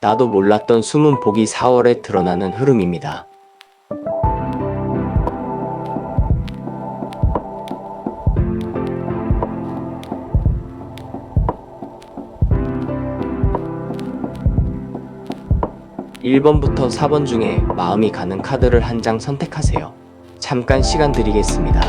나도 몰랐던 숨은 복이 4월에 드러나는 흐름입니다. 1번부터 4번 중에 마음이 가는 카드를 한 장 선택하세요. 잠깐 시간 드리겠습니다.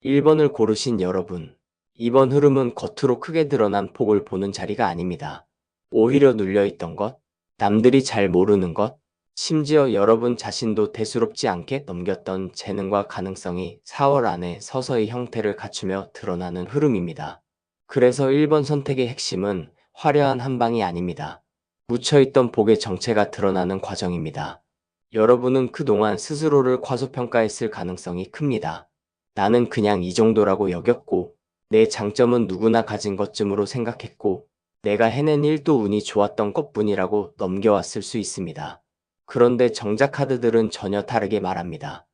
(1번을) 고르신 여러분, 이번 흐름은 겉으로 크게 드러난 폭을 보는 자리가 아닙니다. 오히려 눌려있던 것, 남들이 잘 모르는 것, 심지어 여러분 자신도 대수롭지 않게 넘겼던 재능과 가능성이 4월 안에 서서히 형태를 갖추며 드러나는 흐름입니다. 그래서 1번 선택의 핵심은 화려한 한 방이 아닙니다. 묻혀있던 복의 정체가 드러나는 과정입니다. 여러분은 그동안 스스로를 과소평가했을 가능성이 큽니다. 나는 그냥 이 정도라고 여겼고, 내 장점은 누구나 가진 것쯤으로 생각했고, 내가 해낸 일도 운이 좋았던 것뿐이라고 넘겨왔을 수 있습니다. 그런데 정작 카드들은 전혀 다르게 말합니다.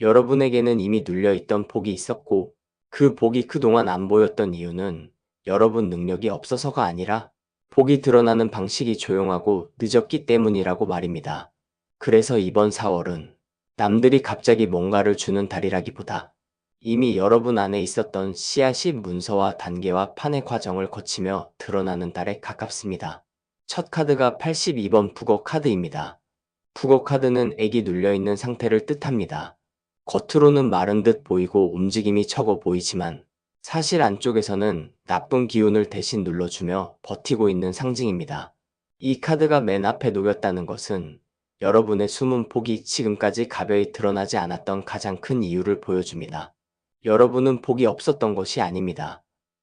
여러분에게는 이미 눌려있던 복이 있었고, 그 복이 그동안 안 보였던 이유는 여러분 능력이 없어서가 아니라 복이 드러나는 방식이 조용하고 늦었기 때문이라고 말입니다. 그래서 이번 4월은 남들이 갑자기 뭔가를 주는 달이라기보다 이미 여러분 안에 있었던 씨앗이 문서와 단계와 판의 과정을 거치며 드러나는 달에 가깝습니다. 첫 카드가 82번 북어 카드입니다. 북어 카드는 액이 눌려있는 상태를 뜻합니다. 겉으로는 마른 듯 보이고 움직임이 적어 보이지만 사실 안쪽에서는 나쁜 기운을 대신 눌러주며 버티고 있는 상징입니다. 이 카드가 맨 앞에 놓였다는 것은 여러분의 숨은 폭이 지금까지 가벼이 드러나지 않았던 가장 큰 이유를 보여줍니다. 여러분은 복이 없었던 것이 아닙니다.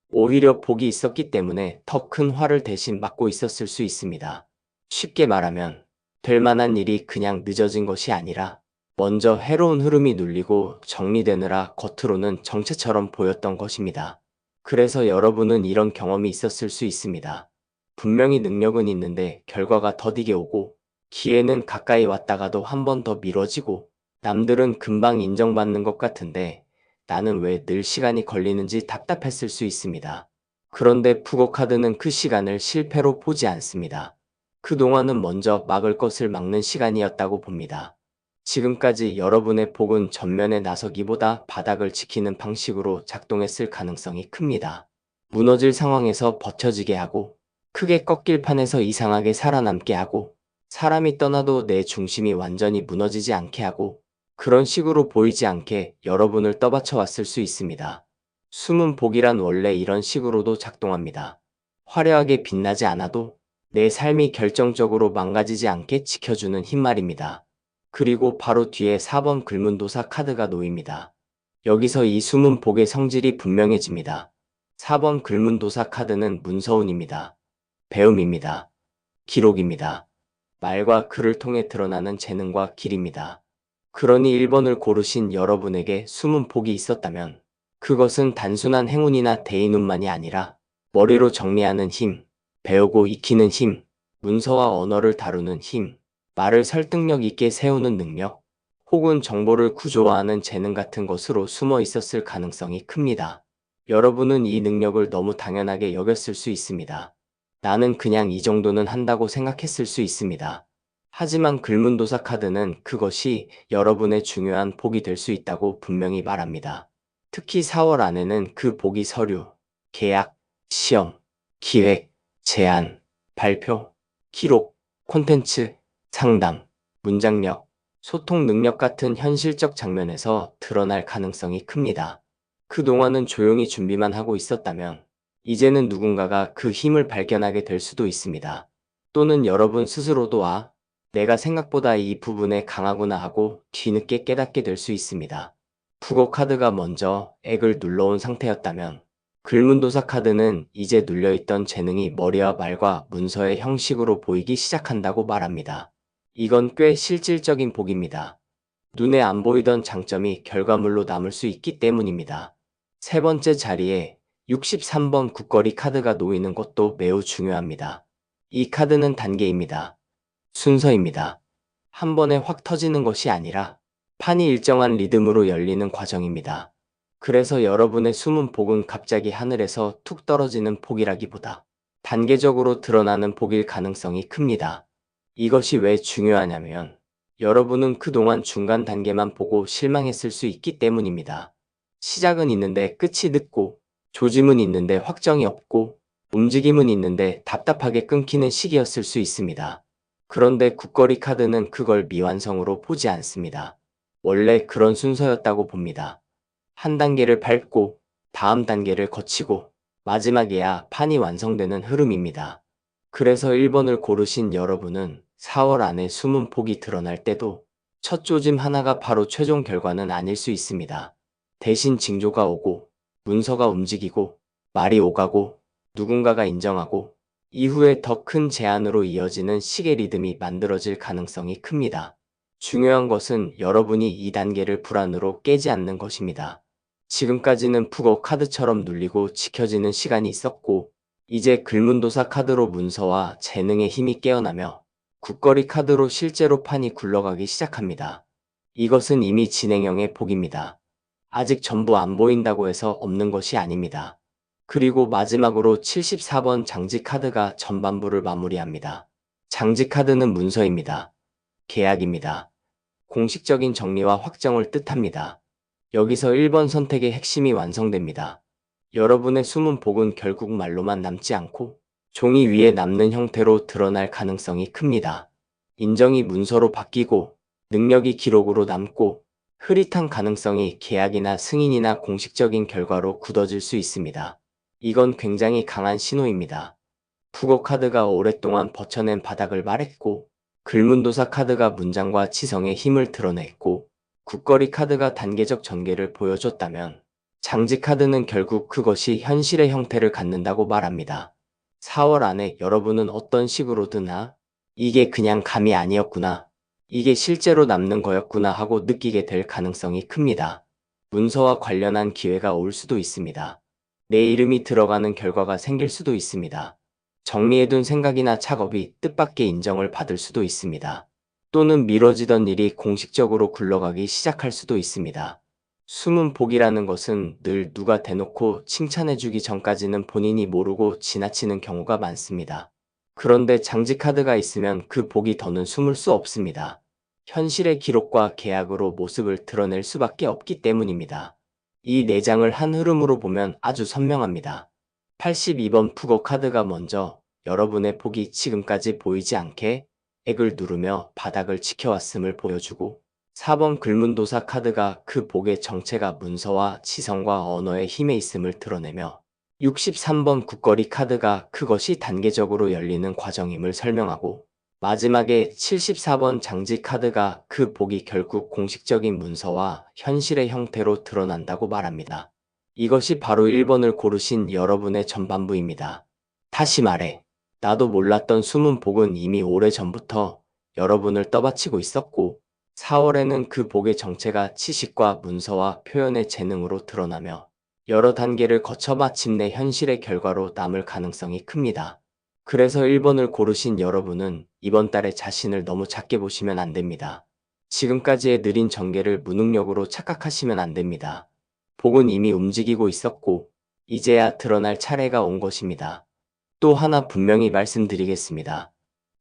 오히려 복이 있었기 때문에 더 큰 화를 대신 맞고 있었을 수 있습니다. 쉽게 말하면 될 만한 일이 그냥 늦어진 것이 아니라 먼저 해로운 흐름이 눌리고 정리되느라 겉으로는 정체처럼 보였던 것입니다. 그래서 여러분은 이런 경험이 있었을 수 있습니다. 분명히 능력은 있는데 결과가 더디게 오고 기회는 가까이 왔다가도 한 번 더 미뤄지고 남들은 금방 인정받는 것 같은데 나는 왜 늘 시간이 걸리는지 답답했을 수 있습니다. 그런데 북어 카드는 그 시간을 실패로 보지 않습니다. 그동안은 먼저 막을 것을 막는 시간이었다고 봅니다. 지금까지 여러분의 복은 전면에 나서기보다 바닥을 지키는 방식으로 작동했을 가능성이 큽니다. 무너질 상황에서 버텨지게 하고 크게 꺾일 판에서 이상하게 살아남게 하고 사람이 떠나도 내 중심이 완전히 무너지지 않게 하고 그런 식으로 보이지 않게 여러분을 떠받쳐 왔을 수 있습니다. 숨은 복이란 원래 이런 식으로도 작동합니다. 화려하게 빛나지 않아도 내 삶이 결정적으로 망가지지 않게 지켜주는 힘 말입니다. 그리고 바로 뒤에 4번 글문도사 카드가 놓입니다. 여기서 이 숨은 복의 성질이 분명해집니다. 4번 글문도사 카드는 문서운입니다. 배움입니다. 기록입니다. 말과 글을 통해 드러나는 재능과 길입니다. 그러니 1번을 고르신 여러분에게 숨은 복이 있었다면 그것은 단순한 행운이나 대인운만이 아니라 머리로 정리하는 힘, 배우고 익히는 힘, 문서와 언어를 다루는 힘, 말을 설득력 있게 세우는 능력, 혹은 정보를 구조화하는 재능 같은 것으로 숨어 있었을 가능성이 큽니다. 여러분은 이 능력을 너무 당연하게 여겼을 수 있습니다. 나는 그냥 이 정도는 한다고 생각했을 수 있습니다. 하지만 글문도사 카드는 그것이 여러분의 중요한 복이 될 수 있다고 분명히 말합니다. 특히 4월 안에는 그 복이 서류, 계약, 시험, 기획, 제안, 발표, 기록, 콘텐츠, 상담, 문장력, 소통 능력 같은 현실적 장면에서 드러날 가능성이 큽니다. 그동안은 조용히 준비만 하고 있었다면 이제는 누군가가 그 힘을 발견하게 될 수도 있습니다. 또는 여러분 스스로도 내가 생각보다 이 부분에 강하구나 하고 뒤늦게 깨닫게 될 수 있습니다. 북어 카드가 먼저 액을 눌러온 상태였다면 글문도사 카드는 이제 눌려있던 재능이 머리와 말과 문서의 형식으로 보이기 시작한다고 말합니다. 이건 꽤 실질적인 복입니다. 눈에 안 보이던 장점이 결과물로 남을 수 있기 때문입니다. 세 번째 자리에 63번 국거리 카드가 놓이는 것도 매우 중요합니다. 이 카드는 단계입니다. 순서입니다. 한 번에 확 터지는 것이 아니라 판이 일정한 리듬으로 열리는 과정입니다. 그래서 여러분의 숨은 복은 갑자기 하늘에서 툭 떨어지는 복이라기보다 단계적으로 드러나는 복일 가능성이 큽니다. 이것이 왜 중요하냐면 여러분은 그동안 중간 단계만 보고 실망했을 수 있기 때문입니다. 시작은 있는데 끝이 늦고, 조짐은 있는데 확정이 없고, 움직임은 있는데 답답하게 끊기는 시기였을 수 있습니다. 그런데 국거리 카드는 그걸 미완성으로 보지 않습니다. 원래 그런 순서였다고 봅니다. 한 단계를 밟고 다음 단계를 거치고 마지막에야 판이 완성되는 흐름입니다. 그래서 1번을 고르신 여러분은 4월 안에 숨은 폭이 드러날 때도 첫 조짐 하나가 바로 최종 결과는 아닐 수 있습니다. 대신 징조가 오고 문서가 움직이고 말이 오가고 누군가가 인정하고 이후에 더 큰 제안으로 이어지는 시계 리듬이 만들어질 가능성이 큽니다. 중요한 것은 여러분이 이 단계를 불안으로 깨지 않는 것입니다. 지금까지는 푸거 카드처럼 눌리고 지켜지는 시간이 있었고, 이제 글문도사 카드로 문서와 재능의 힘이 깨어나며 국거리 카드로 실제로 판이 굴러가기 시작합니다. 이것은 이미 진행형의 복입니다. 아직 전부 안 보인다고 해서 없는 것이 아닙니다. 그리고 마지막으로 74번 장지 카드가 전반부를 마무리합니다. 장지 카드는 문서입니다. 계약입니다. 공식적인 정리와 확정을 뜻합니다. 여기서 1번 선택의 핵심이 완성됩니다. 여러분의 숨은 복은 결국 말로만 남지 않고 종이 위에 남는 형태로 드러날 가능성이 큽니다. 인정이 문서로 바뀌고 능력이 기록으로 남고 흐릿한 가능성이 계약이나 승인이나 공식적인 결과로 굳어질 수 있습니다. 이건 굉장히 강한 신호입니다. 푸거 카드가 오랫동안 버텨낸 바닥을 말했고, 글문도사 카드가 문장과 치성의 힘을 드러냈고, 국거리 카드가 단계적 전개를 보여줬다면 장지 카드는 결국 그것이 현실의 형태를 갖는다고 말합니다. 4월 안에 여러분은 어떤 식으로든 이게 그냥 감이 아니었구나, 이게 실제로 남는 거였구나 하고 느끼게 될 가능성이 큽니다. 문서와 관련한 기회가 올 수도 있습니다. 내 이름이 들어가는 결과가 생길 수도 있습니다. 정리해둔 생각이나 작업이 뜻밖의 인정을 받을 수도 있습니다. 또는 미뤄지던 일이 공식적으로 굴러가기 시작할 수도 있습니다. 숨은 복이라는 것은 늘 누가 대놓고 칭찬해주기 전까지는 본인이 모르고 지나치는 경우가 많습니다. 그런데 장지 카드가 있으면 그 복이 더는 숨을 수 없습니다. 현실의 기록과 계약으로 모습을 드러낼 수밖에 없기 때문입니다. 이 내장을 한 흐름으로 보면 아주 선명합니다. 82번 푸거 카드가 먼저 여러분의 복이 지금까지 보이지 않게 액을 누르며 바닥을 지켜왔음을 보여주고, 4번 글문도사 카드가 그 복의 정체가 문서와 지성과 언어의 힘에 있음을 드러내며, 63번 국거리 카드가 그것이 단계적으로 열리는 과정임을 설명하고, 마지막에 74번 장지 카드가 그 복이 결국 공식적인 문서와 현실의 형태로 드러난다고 말합니다. 이것이 바로 1번을 고르신 여러분의 전반부입니다. 다시 말해, 나도 몰랐던 숨은 복은 이미 오래전부터 여러분을 떠받치고 있었고, 4월에는 그 복의 정체가 치식과 문서와 표현의 재능으로 드러나며 여러 단계를 거쳐 마침내 현실의 결과로 남을 가능성이 큽니다. 그래서 1번을 고르신 여러분은 이번 달에 자신을 너무 작게 보시면 안 됩니다. 지금까지의 느린 전개를 무능력으로 착각하시면 안 됩니다. 복은 이미 움직이고 있었고 이제야 드러날 차례가 온 것입니다. 또 하나 분명히 말씀드리겠습니다.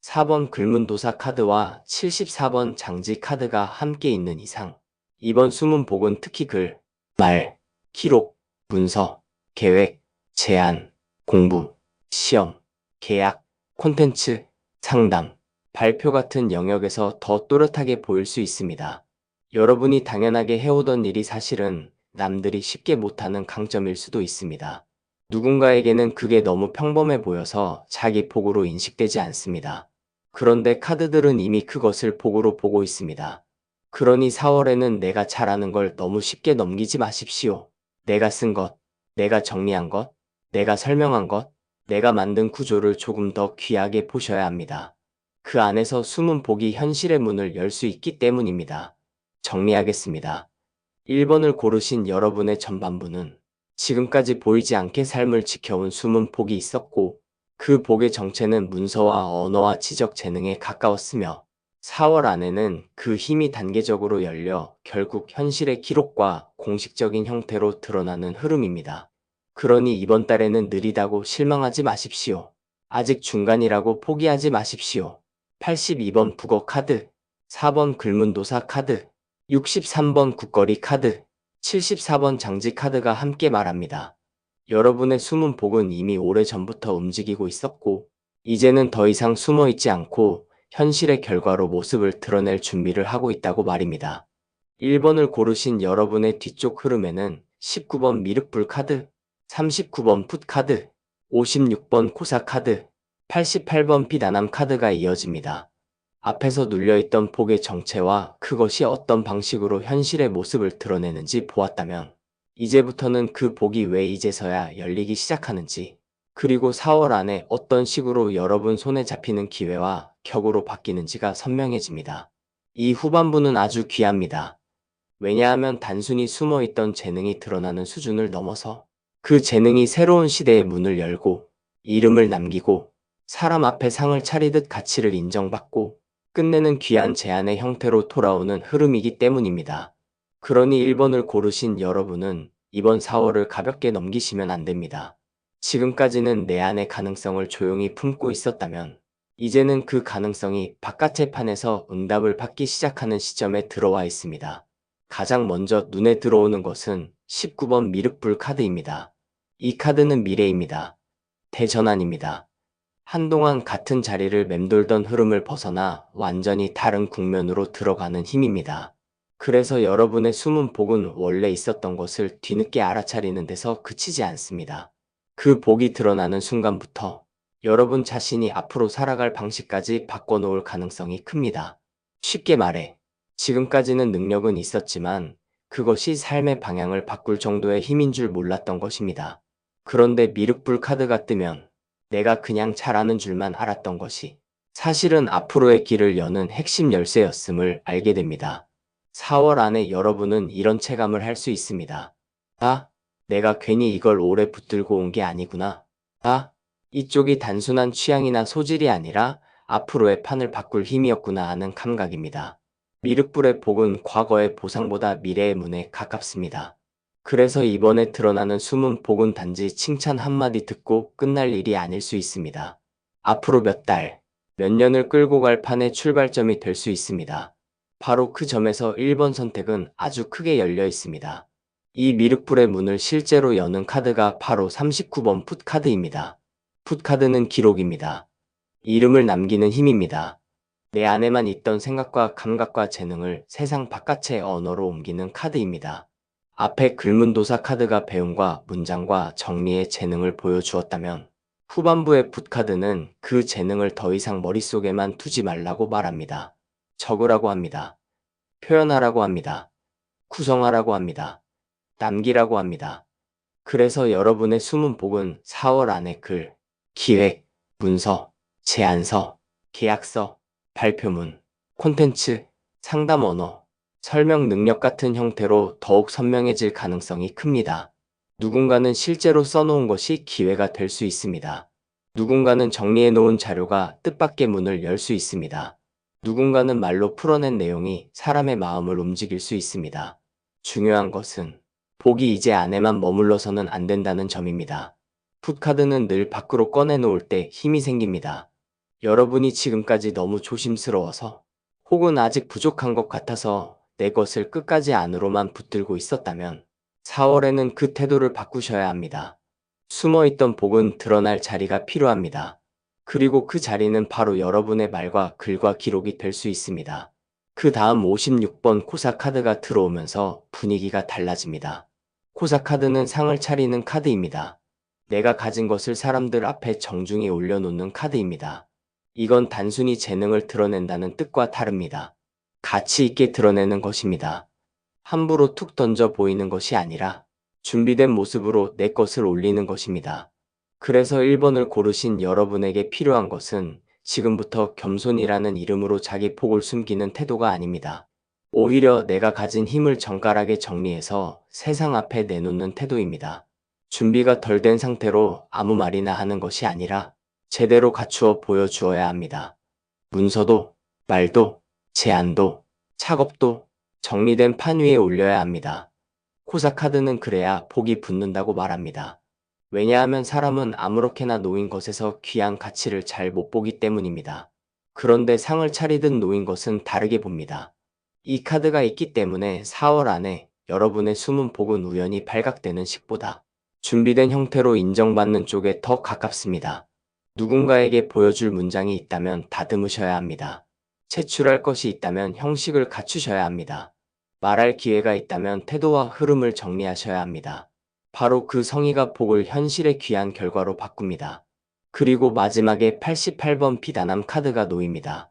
4번 글문도사 카드와 74번 장지 카드가 함께 있는 이상 이번 숨은 복은 특히 글, 말, 기록, 문서, 계획, 제안, 공부, 시험, 계약, 콘텐츠, 상담, 발표 같은 영역에서 더 또렷하게 보일 수 있습니다. 여러분이 당연하게 해오던 일이 사실은 남들이 쉽게 못하는 강점일 수도 있습니다. 누군가에게는 그게 너무 평범해 보여서 자기 복으로 인식되지 않습니다. 그런데 카드들은 이미 그것을 복으로 보고 있습니다. 그러니 4월에는 내가 잘하는 걸 너무 쉽게 넘기지 마십시오. 내가 쓴 것, 내가 정리한 것, 내가 설명한 것, 내가 만든 구조를 조금 더 귀하게 보셔야 합니다. 그 안에서 숨은 복이 현실의 문을 열 수 있기 때문입니다. 정리하겠습니다. 1번을 고르신 여러분의 전반부는 지금까지 보이지 않게 삶을 지켜온 숨은 복이 있었고, 그 복의 정체는 문서와 언어와 지적 재능에 가까웠으며 4월 안에는 그 힘이 단계적으로 열려 결국 현실의 기록과 공식적인 형태로 드러나는 흐름입니다. 그러니 이번 달에는 느리다고 실망하지 마십시오. 아직 중간이라고 포기하지 마십시오. 82번 북어 카드, 4번 글문도사 카드, 63번 국거리 카드, 74번 장지 카드가 함께 말합니다. 여러분의 숨은 복은 이미 오래전부터 움직이고 있었고, 이제는 더 이상 숨어 있지 않고 현실의 결과로 모습을 드러낼 준비를 하고 있다고 말입니다. 1번을 고르신 여러분의 뒤쪽 흐름에는 19번 미륵불 카드, 39번 풋 카드, 56번 코사 카드, 88번 비단함 카드가 이어집니다. 앞에서 눌려있던 복의 정체와 그것이 어떤 방식으로 현실의 모습을 드러내는지 보았다면, 이제부터는 그 복이 왜 이제서야 열리기 시작하는지, 그리고 4월 안에 어떤 식으로 여러분 손에 잡히는 기회와 격으로 바뀌는지가 선명해집니다. 이 후반부는 아주 귀합니다. 왜냐하면 단순히 숨어있던 재능이 드러나는 수준을 넘어서 그 재능이 새로운 시대의 문을 열고 이름을 남기고 사람 앞에 상을 차리듯 가치를 인정받고 끝내는 귀한 제안의 형태로 돌아오는 흐름이기 때문입니다. 그러니 1번을 고르신 여러분은 이번 4월을 가볍게 넘기시면 안 됩니다. 지금까지는 내 안의 가능성을 조용히 품고 있었다면 이제는 그 가능성이 바깥의 판에서 응답을 받기 시작하는 시점에 들어와 있습니다. 가장 먼저 눈에 들어오는 것은 19번 미륵불 카드입니다. 이 카드는 미래입니다. 대전환입니다. 한동안 같은 자리를 맴돌던 흐름을 벗어나 완전히 다른 국면으로 들어가는 힘입니다. 그래서 여러분의 숨은 복은 원래 있었던 것을 뒤늦게 알아차리는 데서 그치지 않습니다. 그 복이 드러나는 순간부터 여러분 자신이 앞으로 살아갈 방식까지 바꿔놓을 가능성이 큽니다. 쉽게 말해, 지금까지는 능력은 있었지만 그것이 삶의 방향을 바꿀 정도의 힘인 줄 몰랐던 것입니다. 그런데 미륵불 카드가 뜨면 내가 그냥 잘하는 줄만 알았던 것이 사실은 앞으로의 길을 여는 핵심 열쇠였음을 알게 됩니다. 4월 안에 여러분은 이런 체감을 할 수 있습니다. 아, 내가 괜히 이걸 오래 붙들고 온 게 아니구나. 아, 이쪽이 단순한 취향이나 소질이 아니라 앞으로의 판을 바꿀 힘이었구나 하는 감각입니다. 미륵불의 복은 과거의 보상보다 미래의 문에 가깝습니다. 그래서 이번에 드러나는 숨은 복은 단지 칭찬 한마디 듣고 끝날 일이 아닐 수 있습니다. 앞으로 몇 달, 몇 년을 끌고 갈 판의 출발점이 될 수 있습니다. 바로 그 점에서 1번 선택은 아주 크게 열려 있습니다. 이 미륵불의 문을 실제로 여는 카드가 바로 39번 풋 카드입니다. 풋 카드는 기록입니다. 이름을 남기는 힘입니다. 내 안에만 있던 생각과 감각과 재능을 세상 바깥의 언어로 옮기는 카드입니다. 앞에 글문도사 카드가 배움과 문장과 정리의 재능을 보여주었다면 후반부의 붓 카드는 그 재능을 더 이상 머릿속에만 두지 말라고 말합니다. 적으라고 합니다. 표현하라고 합니다. 구성하라고 합니다. 남기라고 합니다. 그래서 여러분의 숨은 복은 4월 안에 글, 기획, 문서, 제안서, 계약서, 발표문, 콘텐츠, 상담 언어, 설명 능력 같은 형태로 더욱 선명해질 가능성이 큽니다. 누군가는 실제로 써놓은 것이 기회가 될 수 있습니다. 누군가는 정리해놓은 자료가 뜻밖의 문을 열 수 있습니다. 누군가는 말로 풀어낸 내용이 사람의 마음을 움직일 수 있습니다. 중요한 것은 복이 이제 안에만 머물러서는 안 된다는 점입니다. 풋카드는 늘 밖으로 꺼내놓을 때 힘이 생깁니다. 여러분이 지금까지 너무 조심스러워서 혹은 아직 부족한 것 같아서 내 것을 끝까지 안으로만 붙들고 있었다면 4월에는 그 태도를 바꾸셔야 합니다. 숨어있던 복은 드러날 자리가 필요합니다. 그리고 그 자리는 바로 여러분의 말과 글과 기록이 될 수 있습니다. 그 다음 56번 코사 카드가 들어오면서 분위기가 달라집니다. 코사 카드는 상을 차리는 카드입니다. 내가 가진 것을 사람들 앞에 정중히 올려놓는 카드입니다. 이건 단순히 재능을 드러낸다는 뜻과 다릅니다. 가치 있게 드러내는 것입니다. 함부로 툭 던져 보이는 것이 아니라 준비된 모습으로 내 것을 올리는 것입니다. 그래서 1번을 고르신 여러분에게 필요한 것은 지금부터 겸손이라는 이름으로 자기 폭을 숨기는 태도가 아닙니다. 오히려 내가 가진 힘을 정갈하게 정리해서 세상 앞에 내놓는 태도입니다. 준비가 덜 된 상태로 아무 말이나 하는 것이 아니라 제대로 갖추어 보여주어야 합니다. 문서도, 말도, 제안도, 작업도 정리된 판 위에 올려야 합니다. 코사카드는 그래야 복이 붙는다고 말합니다. 왜냐하면 사람은 아무렇게나 놓인 것에서 귀한 가치를 잘 못 보기 때문입니다. 그런데 상을 차리듯 놓인 것은 다르게 봅니다. 이 카드가 있기 때문에 4월 안에 여러분의 숨은 복은 우연히 발각되는 식보다 준비된 형태로 인정받는 쪽에 더 가깝습니다. 누군가에게 보여줄 문장이 있다면 다듬으셔야 합니다. 제출할 것이 있다면 형식을 갖추셔야 합니다. 말할 기회가 있다면 태도와 흐름을 정리하셔야 합니다. 바로 그 성의가 복을 현실의 귀한 결과로 바꿉니다. 그리고 마지막에 88번 비단함 카드가 놓입니다.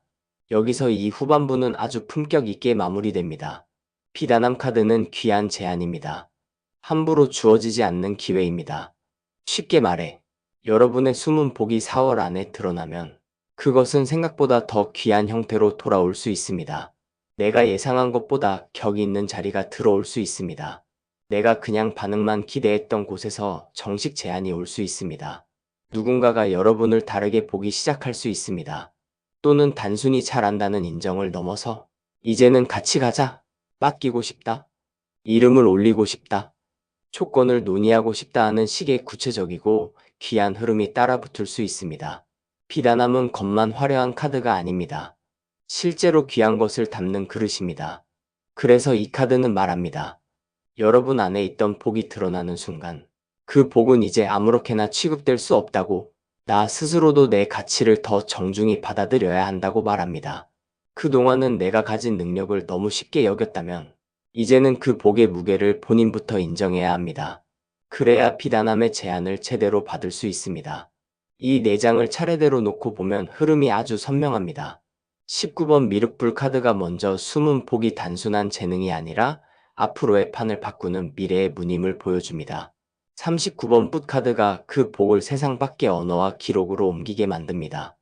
여기서 이 후반부는 아주 품격 있게 마무리됩니다. 비단함 카드는 귀한 제안입니다. 함부로 주어지지 않는 기회입니다. 쉽게 말해, 여러분의 숨은 복이 4월 안에 드러나면 그것은 생각보다 더 귀한 형태로 돌아올 수 있습니다. 내가 예상한 것보다 격이 있는 자리가 들어올 수 있습니다. 내가 그냥 반응만 기대했던 곳에서 정식 제안이 올 수 있습니다. 누군가가 여러분을 다르게 보기 시작할 수 있습니다. 또는 단순히 잘한다는 인정을 넘어서 이제는 같이 가자, 맡기고 싶다, 이름을 올리고 싶다, 조건을 논의하고 싶다 하는 식의 구체적이고 귀한 흐름이 따라붙을 수 있습니다. 비단함은 겉만 화려한 카드가 아닙니다. 실제로 귀한 것을 담는 그릇입니다. 그래서 이 카드는 말합니다. 여러분 안에 있던 복이 드러나는 순간 그 복은 이제 아무렇게나 취급될 수 없다고, 나 스스로도 내 가치를 더 정중히 받아들여야 한다고 말합니다. 그동안은 내가 가진 능력을 너무 쉽게 여겼다면 이제는 그 복의 무게를 본인부터 인정해야 합니다. 그래야 비단함의 제안을 제대로 받을 수 있습니다. 이 4장을 차례대로 놓고 보면 흐름이 아주 선명합니다. 19번 미륵불 카드가 먼저 숨은 복이 단순한 재능이 아니라 앞으로의 판을 바꾸는 미래의 무님을 보여줍니다. 39번 붓 카드가 그 복을 세상 밖의 언어와 기록으로 옮기게 만듭니다.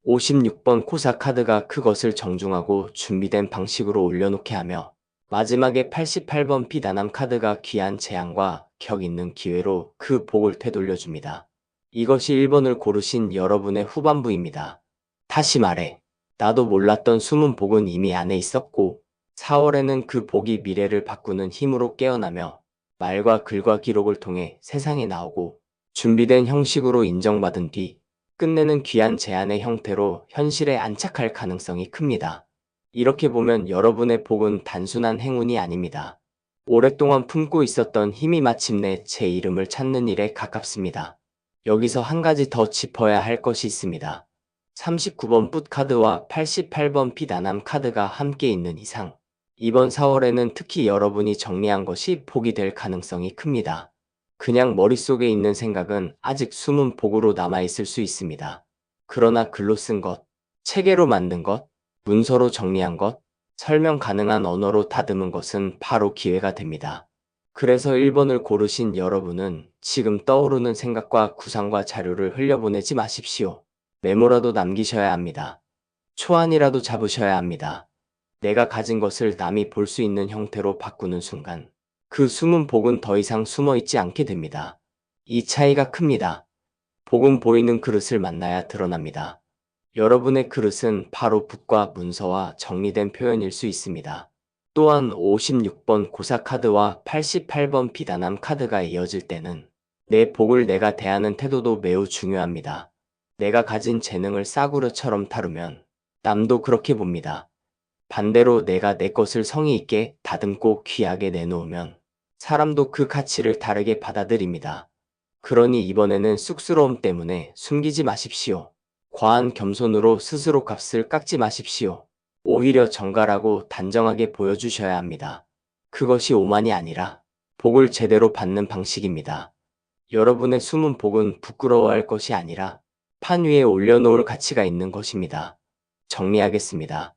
56번 코사 카드가 그것을 정중하고 준비된 방식으로 올려놓게 하며, 마지막에 88번 비단함 카드가 귀한 제안과 격 있는 기회로 그 복을 되돌려줍니다. 이것이 1번을 고르신 여러분의 후반부입니다. 다시 말해, 나도 몰랐던 숨은 복은 이미 안에 있었고 4월에는 그 복이 미래를 바꾸는 힘으로 깨어나며 말과 글과 기록을 통해 세상에 나오고 준비된 형식으로 인정받은 뒤 끝내는 귀한 제안의 형태로 현실에 안착할 가능성이 큽니다. 이렇게 보면 여러분의 복은 단순한 행운이 아닙니다. 오랫동안 품고 있었던 힘이 마침내 제 이름을 찾는 일에 가깝습니다. 여기서 한 가지 더 짚어야 할 것이 있습니다. 39번 붓 카드와 88번 비단함 카드가 함께 있는 이상 이번 4월에는 특히 여러분이 정리한 것이 복이 될 가능성이 큽니다. 그냥 머릿속에 있는 생각은 아직 숨은 복으로 남아있을 수 있습니다. 그러나 글로 쓴 것, 체계로 만든 것, 문서로 정리한 것, 설명 가능한 언어로 다듬은 것은 바로 기회가 됩니다. 그래서 1번을 고르신 여러분은 지금 떠오르는 생각과 구상과 자료를 흘려보내지 마십시오. 메모라도 남기셔야 합니다. 초안이라도 잡으셔야 합니다. 내가 가진 것을 남이 볼 수 있는 형태로 바꾸는 순간 그 숨은 복은 더 이상 숨어 있지 않게 됩니다. 이 차이가 큽니다. 복은 보이는 그릇을 만나야 드러납니다. 여러분의 그릇은 바로 붓과 문서와 정리된 표현일 수 있습니다. 또한 56번 고사 카드와 88번 비단함 카드가 이어질 때는 내 복을 내가 대하는 태도도 매우 중요합니다. 내가 가진 재능을 싸구려처럼 다루면 남도 그렇게 봅니다. 반대로 내가 내 것을 성의 있게 다듬고 귀하게 내놓으면 사람도 그 가치를 다르게 받아들입니다. 그러니 이번에는 쑥스러움 때문에 숨기지 마십시오. 과한 겸손으로 스스로 값을 깎지 마십시오. 오히려 정갈하고 단정하게 보여주셔야 합니다. 그것이 오만이 아니라 복을 제대로 받는 방식입니다. 여러분의 숨은 복은 부끄러워할 것이 아니라 판 위에 올려놓을 가치가 있는 것입니다. 정리하겠습니다.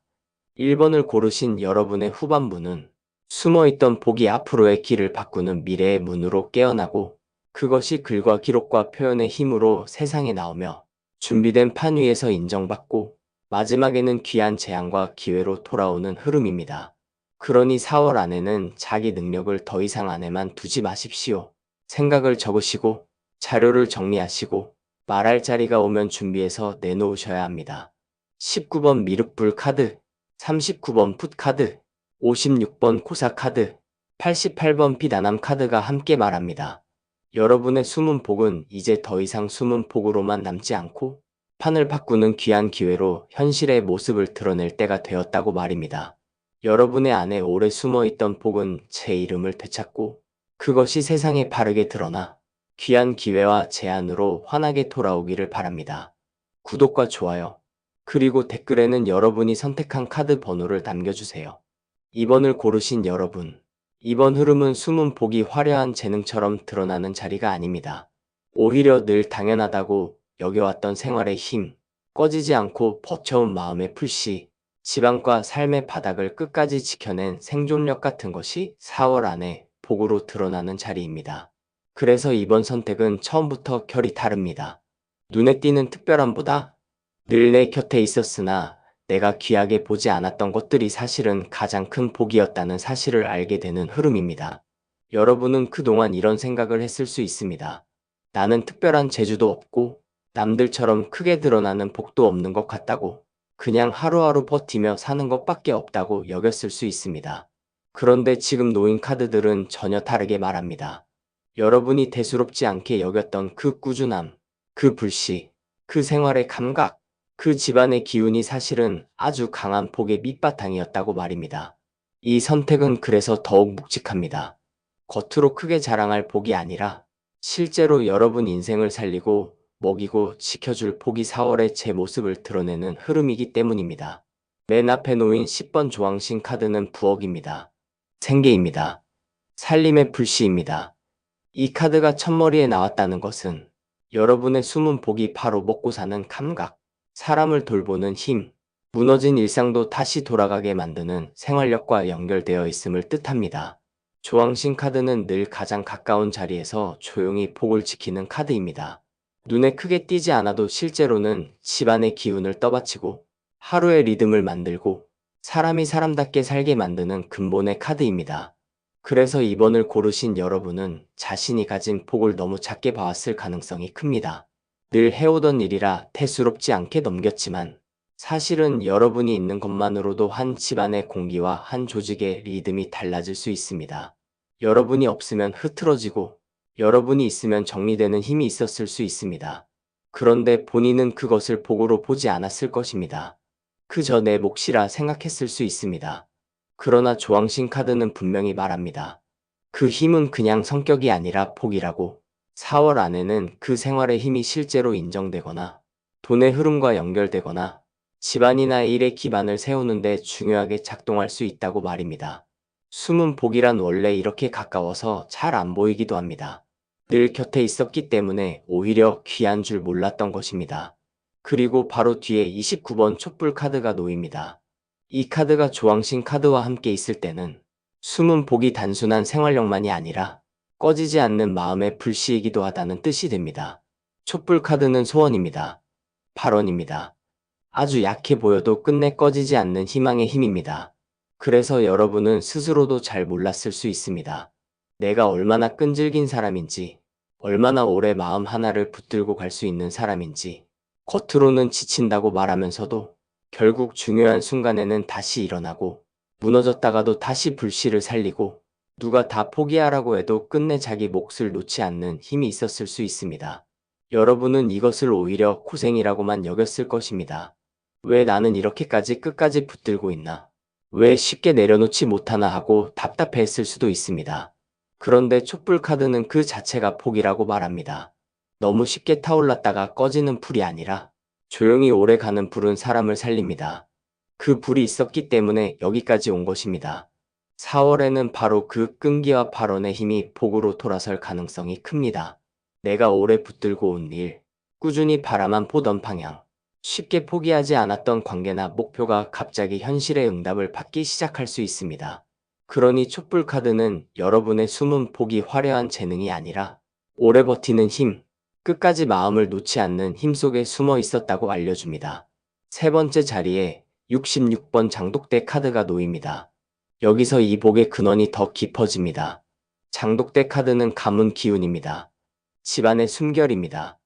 1번을 고르신 여러분의 후반부는 숨어있던 복이 앞으로의 길을 바꾸는 미래의 문으로 깨어나고 그것이 글과 기록과 표현의 힘으로 세상에 나오며 준비된 판 위에서 인정받고 마지막에는 귀한 재앙과 기회로 돌아오는 흐름입니다. 그러니 4월 안에는 자기 능력을 더 이상 안에만 두지 마십시오. 생각을 적으시고 자료를 정리하시고 말할 자리가 오면 준비해서 내놓으셔야 합니다. 19번 미륵불 카드. 39번 풋 카드, 56번 코사 카드, 88번 비다남 카드가 함께 말합니다. 여러분의 숨은 복은 이제 더 이상 숨은 복으로만 남지 않고 판을 바꾸는 귀한 기회로 현실의 모습을 드러낼 때가 되었다고 말입니다. 여러분의 안에 오래 숨어있던 복은 제 이름을 되찾고 그것이 세상에 바르게 드러나 귀한 기회와 제안으로 환하게 돌아오기를 바랍니다. 구독과 좋아요, 그리고 댓글에는 여러분이 선택한 카드 번호를 남겨주세요. 2번을 고르신 여러분, 이번 흐름은 숨은 복이 화려한 재능처럼 드러나는 자리가 아닙니다. 오히려 늘 당연하다고 여겨왔던 생활의 힘, 꺼지지 않고 버텨온 마음의 불씨, 지방과 삶의 바닥을 끝까지 지켜낸 생존력 같은 것이 4월 안에 복으로 드러나는 자리입니다. 그래서 이번 선택은 처음부터 결이 다릅니다. 눈에 띄는 특별함보다 늘 내 곁에 있었으나 내가 귀하게 보지 않았던 것들이 사실은 가장 큰 복이었다는 사실을 알게 되는 흐름입니다. 여러분은 그동안 이런 생각을 했을 수 있습니다. 나는 특별한 재주도 없고 남들처럼 크게 드러나는 복도 없는 것 같다고, 그냥 하루하루 버티며 사는 것밖에 없다고 여겼을 수 있습니다. 그런데 지금 놓인 카드들은 전혀 다르게 말합니다. 여러분이 대수롭지 않게 여겼던 그 꾸준함, 그 불씨, 그 생활의 감각, 그 집안의 기운이 사실은 아주 강한 복의 밑바탕이었다고 말입니다. 이 선택은 그래서 더욱 묵직합니다. 겉으로 크게 자랑할 복이 아니라 실제로 여러분 인생을 살리고 먹이고 지켜줄 복이 4월의 제 모습을 드러내는 흐름이기 때문입니다. 맨 앞에 놓인 10번 조항신 카드는 부엌입니다. 생계입니다. 살림의 불씨입니다. 이 카드가 첫머리에 나왔다는 것은 여러분의 숨은 복이 바로 먹고 사는 감각, 사람을 돌보는 힘, 무너진 일상도 다시 돌아가게 만드는 생활력과 연결되어 있음을 뜻합니다. 조항신 카드는 늘 가장 가까운 자리에서 조용히 복을 지키는 카드입니다. 눈에 크게 띄지 않아도 실제로는 집안의 기운을 떠받치고 하루의 리듬을 만들고 사람이 사람답게 살게 만드는 근본의 카드입니다. 그래서 2번을 고르신 여러분은 자신이 가진 복을 너무 작게 봐왔을 가능성이 큽니다. 늘 해오던 일이라 대수롭지 않게 넘겼지만 사실은 여러분이 있는 것만으로도 한 집안의 공기와 한 조직의 리듬이 달라질 수 있습니다. 여러분이 없으면 흐트러지고 여러분이 있으면 정리되는 힘이 있었을 수 있습니다. 그런데 본인은 그것을 복으로 보지 않았을 것입니다. 그저 내 몫이라 생각했을 수 있습니다. 그러나 조항신 카드는 분명히 말합니다. 그 힘은 그냥 성격이 아니라 복이라고. 4월 안에는 그 생활의 힘이 실제로 인정되거나 돈의 흐름과 연결되거나 집안이나 일의 기반을 세우는 데 중요하게 작동할 수 있다고 말입니다. 숨은 복이란 원래 이렇게 가까워서 잘 안 보이기도 합니다. 늘 곁에 있었기 때문에 오히려 귀한 줄 몰랐던 것입니다. 그리고 바로 뒤에 29번 촛불 카드가 놓입니다. 이 카드가 조항신 카드와 함께 있을 때는 숨은 복이 단순한 생활력만이 아니라 꺼지지 않는 마음의 불씨이기도 하다는 뜻이 됩니다. 촛불 카드는 소원입니다. 발언입니다. 아주 약해 보여도 끝내 꺼지지 않는 희망의 힘입니다. 그래서 여러분은 스스로도 잘 몰랐을 수 있습니다. 내가 얼마나 끈질긴 사람인지, 얼마나 오래 마음 하나를 붙들고 갈 수 있는 사람인지, 겉으로는 지친다고 말하면서도 결국 중요한 순간에는 다시 일어나고 무너졌다가도 다시 불씨를 살리고 누가 다 포기하라고 해도 끝내 자기 몫을 놓지 않는 힘이 있었을 수 있습니다. 여러분은 이것을 오히려 고생이라고만 여겼을 것입니다. 왜 나는 이렇게까지 끝까지 붙들고 있나? 왜 쉽게 내려놓지 못하나 하고 답답해했을 수도 있습니다. 그런데 촛불 카드는 그 자체가 복이라고 말합니다. 너무 쉽게 타올랐다가 꺼지는 불이 아니라 조용히 오래가는 불은 사람을 살립니다. 그 불이 있었기 때문에 여기까지 온 것입니다. 4월에는 바로 그 끈기와 발언의 힘이 복으로 돌아설 가능성이 큽니다. 내가 오래 붙들고 온 일, 꾸준히 바라만 보던 방향, 쉽게 포기하지 않았던 관계나 목표가 갑자기 현실의 응답을 받기 시작할 수 있습니다. 그러니 촛불 카드는 여러분의 숨은 복이 화려한 재능이 아니라 오래 버티는 힘, 끝까지 마음을 놓지 않는 힘 속에 숨어 있었다고 알려줍니다. 세 번째 자리에 66번 장독대 카드가 놓입니다. 여기서 이 복의 근원이 더 깊어집니다. 장독대 카드는 가문 기운입니다. 집안의 숨결입니다.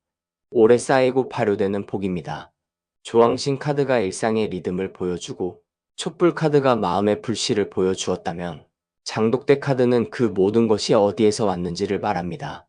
오래 쌓이고 발효되는 복입니다. 조항신 카드가 일상의 리듬을 보여주고 촛불 카드가 마음의 불씨를 보여주었다면 장독대 카드는 그 모든 것이 어디에서 왔는지를 말합니다.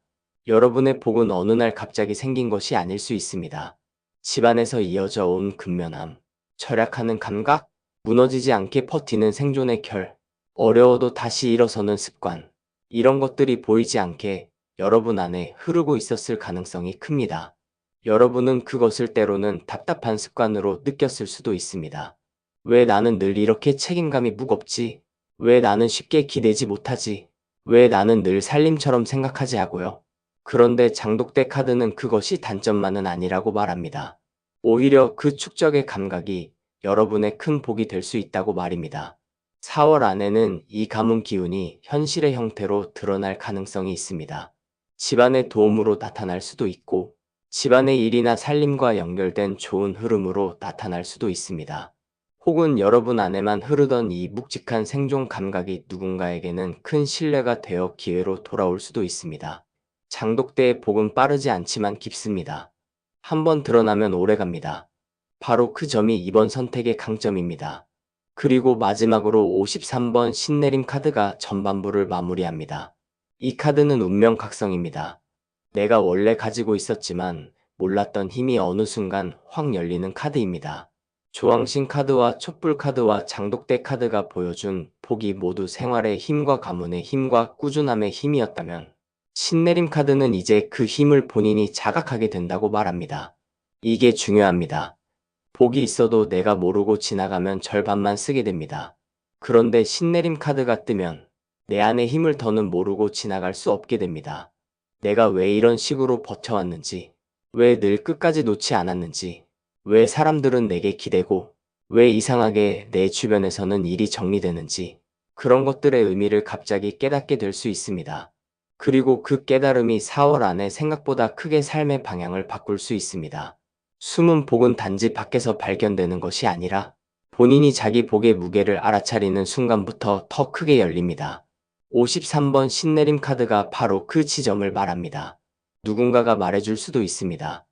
여러분의 복은 어느 날 갑자기 생긴 것이 아닐 수 있습니다. 집안에서 이어져 온 근면함, 절약하는 감각, 무너지지 않게 버티는 생존의 결, 어려워도 다시 일어서는 습관, 이런 것들이 보이지 않게 여러분 안에 흐르고 있었을 가능성이 큽니다. 여러분은 그것을 때로는 답답한 습관으로 느꼈을 수도 있습니다. 왜 나는 늘 이렇게 책임감이 무겁지? 왜 나는 쉽게 기대지 못하지? 왜 나는 늘 살림처럼 생각하지 하고요? 그런데 장독대 카드는 그것이 단점만은 아니라고 말합니다. 오히려 그 축적의 감각이 여러분의 큰 복이 될 수 있다고 말입니다. 4월 안에는 이 가문 기운이 현실의 형태로 드러날 가능성이 있습니다. 집안의 도움으로 나타날 수도 있고, 집안의 일이나 살림과 연결된 좋은 흐름으로 나타날 수도 있습니다. 혹은 여러분 안에만 흐르던 이 묵직한 생존 감각이 누군가에게는 큰 신뢰가 되어 기회로 돌아올 수도 있습니다. 장독대의 복은 빠르지 않지만 깊습니다. 한번 드러나면 오래갑니다. 바로 그 점이 이번 선택의 강점입니다. 그리고 마지막으로 53번 신내림 카드가 전반부를 마무리합니다. 이 카드는 운명 각성입니다. 내가 원래 가지고 있었지만 몰랐던 힘이 어느 순간 확 열리는 카드입니다. 조왕신 카드와 촛불 카드와 장독대 카드가 보여준 복이 모두 생활의 힘과 가문의 힘과 꾸준함의 힘이었다면 신내림 카드는 이제 그 힘을 본인이 자각하게 된다고 말합니다. 이게 중요합니다. 복이 있어도 내가 모르고 지나가면 절반만 쓰게 됩니다. 그런데 신내림 카드가 뜨면 내 안의 힘을 더는 모르고 지나갈 수 없게 됩니다. 내가 왜 이런 식으로 버텨왔는지, 왜 늘 끝까지 놓지 않았는지, 왜 사람들은 내게 기대고, 왜 이상하게 내 주변에서는 일이 정리되는지, 그런 것들의 의미를 갑자기 깨닫게 될 수 있습니다. 그리고 그 깨달음이 4월 안에 생각보다 크게 삶의 방향을 바꿀 수 있습니다. 숨은 복은 단지 밖에서 발견되는 것이 아니라 본인이 자기 복의 무게를 알아차리는 순간부터 더 크게 열립니다. 53번 신내림 카드가 바로 그 지점을 말합니다. 누군가가 말해줄 수도 있습니다.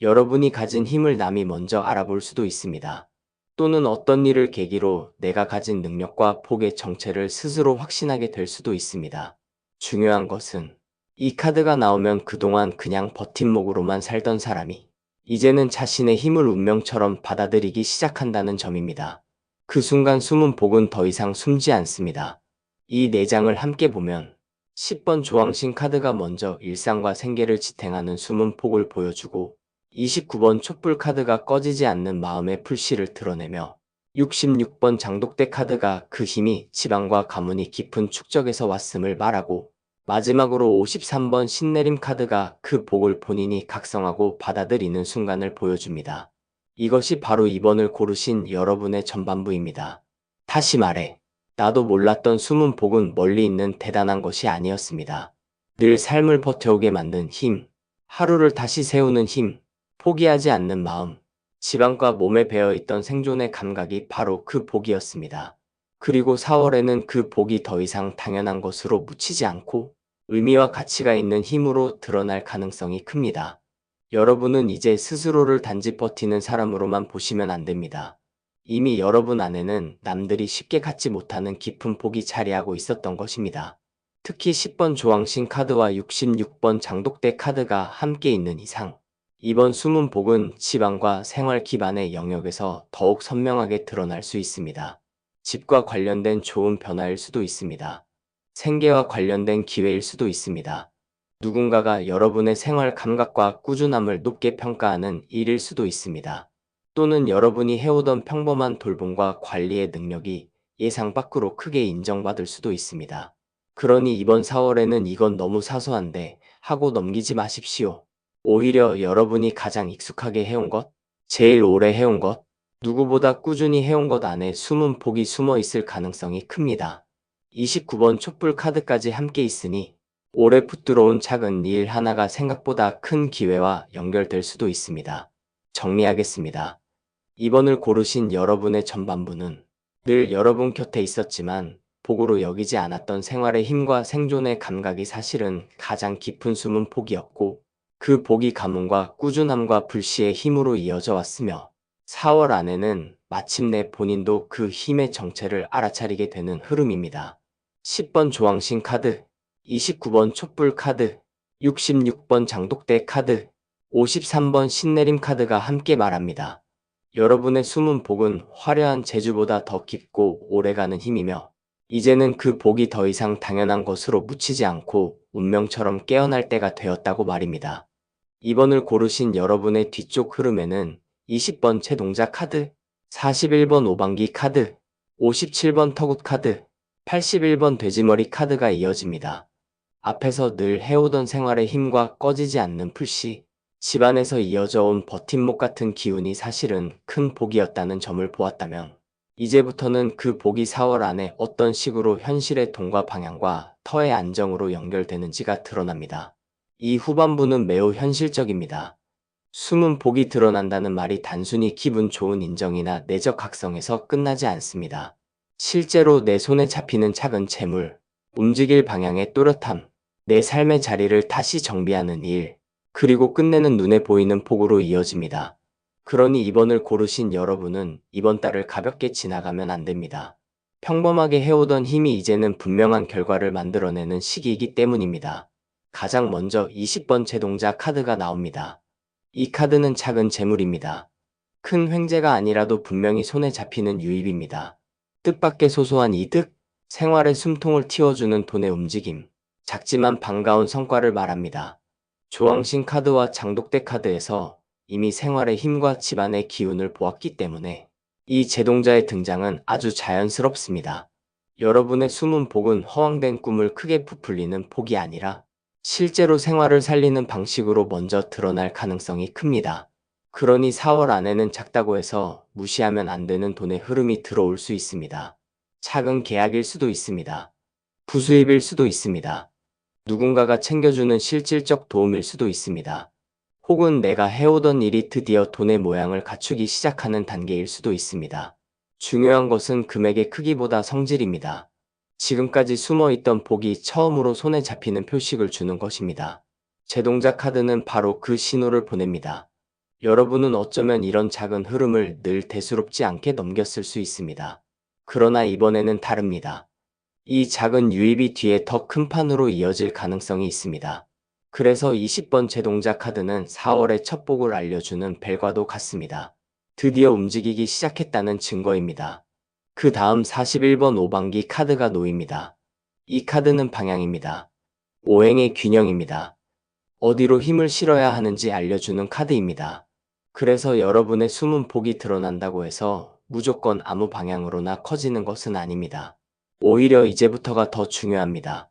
여러분이 가진 힘을 남이 먼저 알아볼 수도 있습니다. 또는 어떤 일을 계기로 내가 가진 능력과 복의 정체를 스스로 확신하게 될 수도 있습니다. 중요한 것은 이 카드가 나오면 그동안 그냥 버팀목으로만 살던 사람이 이제는 자신의 힘을 운명처럼 받아들이기 시작한다는 점입니다. 그 순간 숨은 복은 더 이상 숨지 않습니다. 이 4장을 함께 보면 10번 조왕신 카드가 먼저 일상과 생계를 지탱하는 숨은 폭을 보여주고 29번 촛불 카드가 꺼지지 않는 마음의 불씨를 드러내며 66번 장독대 카드가 그 힘이 지방과 가문이 깊은 축적에서 왔음을 말하고 마지막으로 53번 신내림 카드가 그 복을 본인이 각성하고 받아들이는 순간을 보여줍니다. 이것이 바로 이번을 고르신 여러분의 전반부입니다. 다시 말해, 나도 몰랐던 숨은 복은 멀리 있는 대단한 것이 아니었습니다. 늘 삶을 버텨오게 만든 힘, 하루를 다시 세우는 힘, 포기하지 않는 마음, 지방과 몸에 배어있던 생존의 감각이 바로 그 복이었습니다. 그리고 4월에는 그 복이 더 이상 당연한 것으로 묻히지 않고 의미와 가치가 있는 힘으로 드러날 가능성이 큽니다. 여러분은 이제 스스로를 단지 버티는 사람으로만 보시면 안 됩니다. 이미 여러분 안에는 남들이 쉽게 갖지 못하는 깊은 복이 자리하고 있었던 것입니다. 특히 10번 조왕신 카드와 66번 장독대 카드가 함께 있는 이상 이번 숨은 복은 지방과 생활 기반의 영역에서 더욱 선명하게 드러날 수 있습니다. 집과 관련된 좋은 변화일 수도 있습니다. 생계와 관련된 기회일 수도 있습니다. 누군가가 여러분의 생활 감각과 꾸준함을 높게 평가하는 일일 수도 있습니다. 또는 여러분이 해오던 평범한 돌봄과 관리의 능력이 예상 밖으로 크게 인정받을 수도 있습니다. 그러니 이번 4월에는 이건 너무 사소한데 하고 넘기지 마십시오. 오히려 여러분이 가장 익숙하게 해온 것, 제일 오래 해온 것, 누구보다 꾸준히 해온 것 안에 숨은 복이 숨어 있을 가능성이 큽니다. 29번 촛불 카드까지 함께 있으니 올해 붙들어온 작은 일 하나가 생각보다 큰 기회와 연결될 수도 있습니다. 정리하겠습니다. 이번을 고르신 여러분의 전반부는 늘 여러분 곁에 있었지만 복으로 여기지 않았던 생활의 힘과 생존의 감각이 사실은 가장 깊은 숨은 복이었고 그 복이 가문과 꾸준함과 불씨의 힘으로 이어져 왔으며 4월 안에는 마침내 본인도 그 힘의 정체를 알아차리게 되는 흐름입니다. 10번 조왕신 카드, 29번 촛불 카드, 66번 장독대 카드, 53번 신내림 카드가 함께 말합니다. 여러분의 숨은 복은 화려한 재주보다 더 깊고 오래가는 힘이며 이제는 그 복이 더 이상 당연한 것으로 묻히지 않고 운명처럼 깨어날 때가 되었다고 말입니다. 2번을 고르신 여러분의 뒤쪽 흐름에는 20번 최동자 카드, 41번 오방기 카드, 57번 터굿 카드, 81번 돼지머리 카드가 이어집니다. 앞에서 늘 해오던 생활의 힘과 꺼지지 않는 불씨, 집안에서 이어져 온 버팀목 같은 기운이 사실은 큰 복이었다는 점을 보았다면 이제부터는 그 복이 4월 안에 어떤 식으로 현실의 돈과 방향과 터의 안정으로 연결되는지가 드러납니다. 이 후반부는 매우 현실적입니다. 숨은 복이 드러난다는 말이 단순히 기분 좋은 인정이나 내적 각성에서 끝나지 않습니다. 실제로 내 손에 잡히는 작은 재물, 움직일 방향의 또렷함, 내 삶의 자리를 다시 정비하는 일, 그리고 끝내는 눈에 보이는 복으로 이어집니다. 그러니 2번을 고르신 여러분은 이번 달을 가볍게 지나가면 안 됩니다. 평범하게 해오던 힘이 이제는 분명한 결과를 만들어내는 시기이기 때문입니다. 가장 먼저 20번 제동자 카드가 나옵니다. 이 카드는 작은 재물입니다. 큰 횡재가 아니라도 분명히 손에 잡히는 유입입니다. 뜻밖의 소소한 이득, 생활의 숨통을 틔워주는 돈의 움직임, 작지만 반가운 성과를 말합니다. 조왕신 카드와 장독대 카드에서 이미 생활의 힘과 집안의 기운을 보았기 때문에 이 제동자의 등장은 아주 자연스럽습니다. 여러분의 숨은 복은 허황된 꿈을 크게 부풀리는 복이 아니라 실제로 생활을 살리는 방식으로 먼저 드러날 가능성이 큽니다. 그러니 4월 안에는 작다고 해서 무시하면 안 되는 돈의 흐름이 들어올 수 있습니다. 작은 계약일 수도 있습니다. 부수입일 수도 있습니다. 누군가가 챙겨주는 실질적 도움일 수도 있습니다. 혹은 내가 해오던 일이 드디어 돈의 모양을 갖추기 시작하는 단계일 수도 있습니다. 중요한 것은 금액의 크기보다 성질입니다. 지금까지 숨어있던 복이 처음으로 손에 잡히는 표식을 주는 것입니다. 제동자 카드는 바로 그 신호를 보냅니다. 여러분은 어쩌면 이런 작은 흐름을 늘 대수롭지 않게 넘겼을 수 있습니다. 그러나 이번에는 다릅니다. 이 작은 유입이 뒤에 더 큰 판으로 이어질 가능성이 있습니다. 그래서 20번 제동자 카드는 4월의 첫 복을 알려주는 벨과도 같습니다. 드디어 움직이기 시작했다는 증거입니다. 그 다음 41번 오방기 카드가 놓입니다. 이 카드는 방향입니다. 오행의 균형입니다. 어디로 힘을 실어야 하는지 알려주는 카드입니다. 그래서 여러분의 숨은 복이 드러난다고 해서 무조건 아무 방향으로나 커지는 것은 아닙니다. 오히려 이제부터가 더 중요합니다.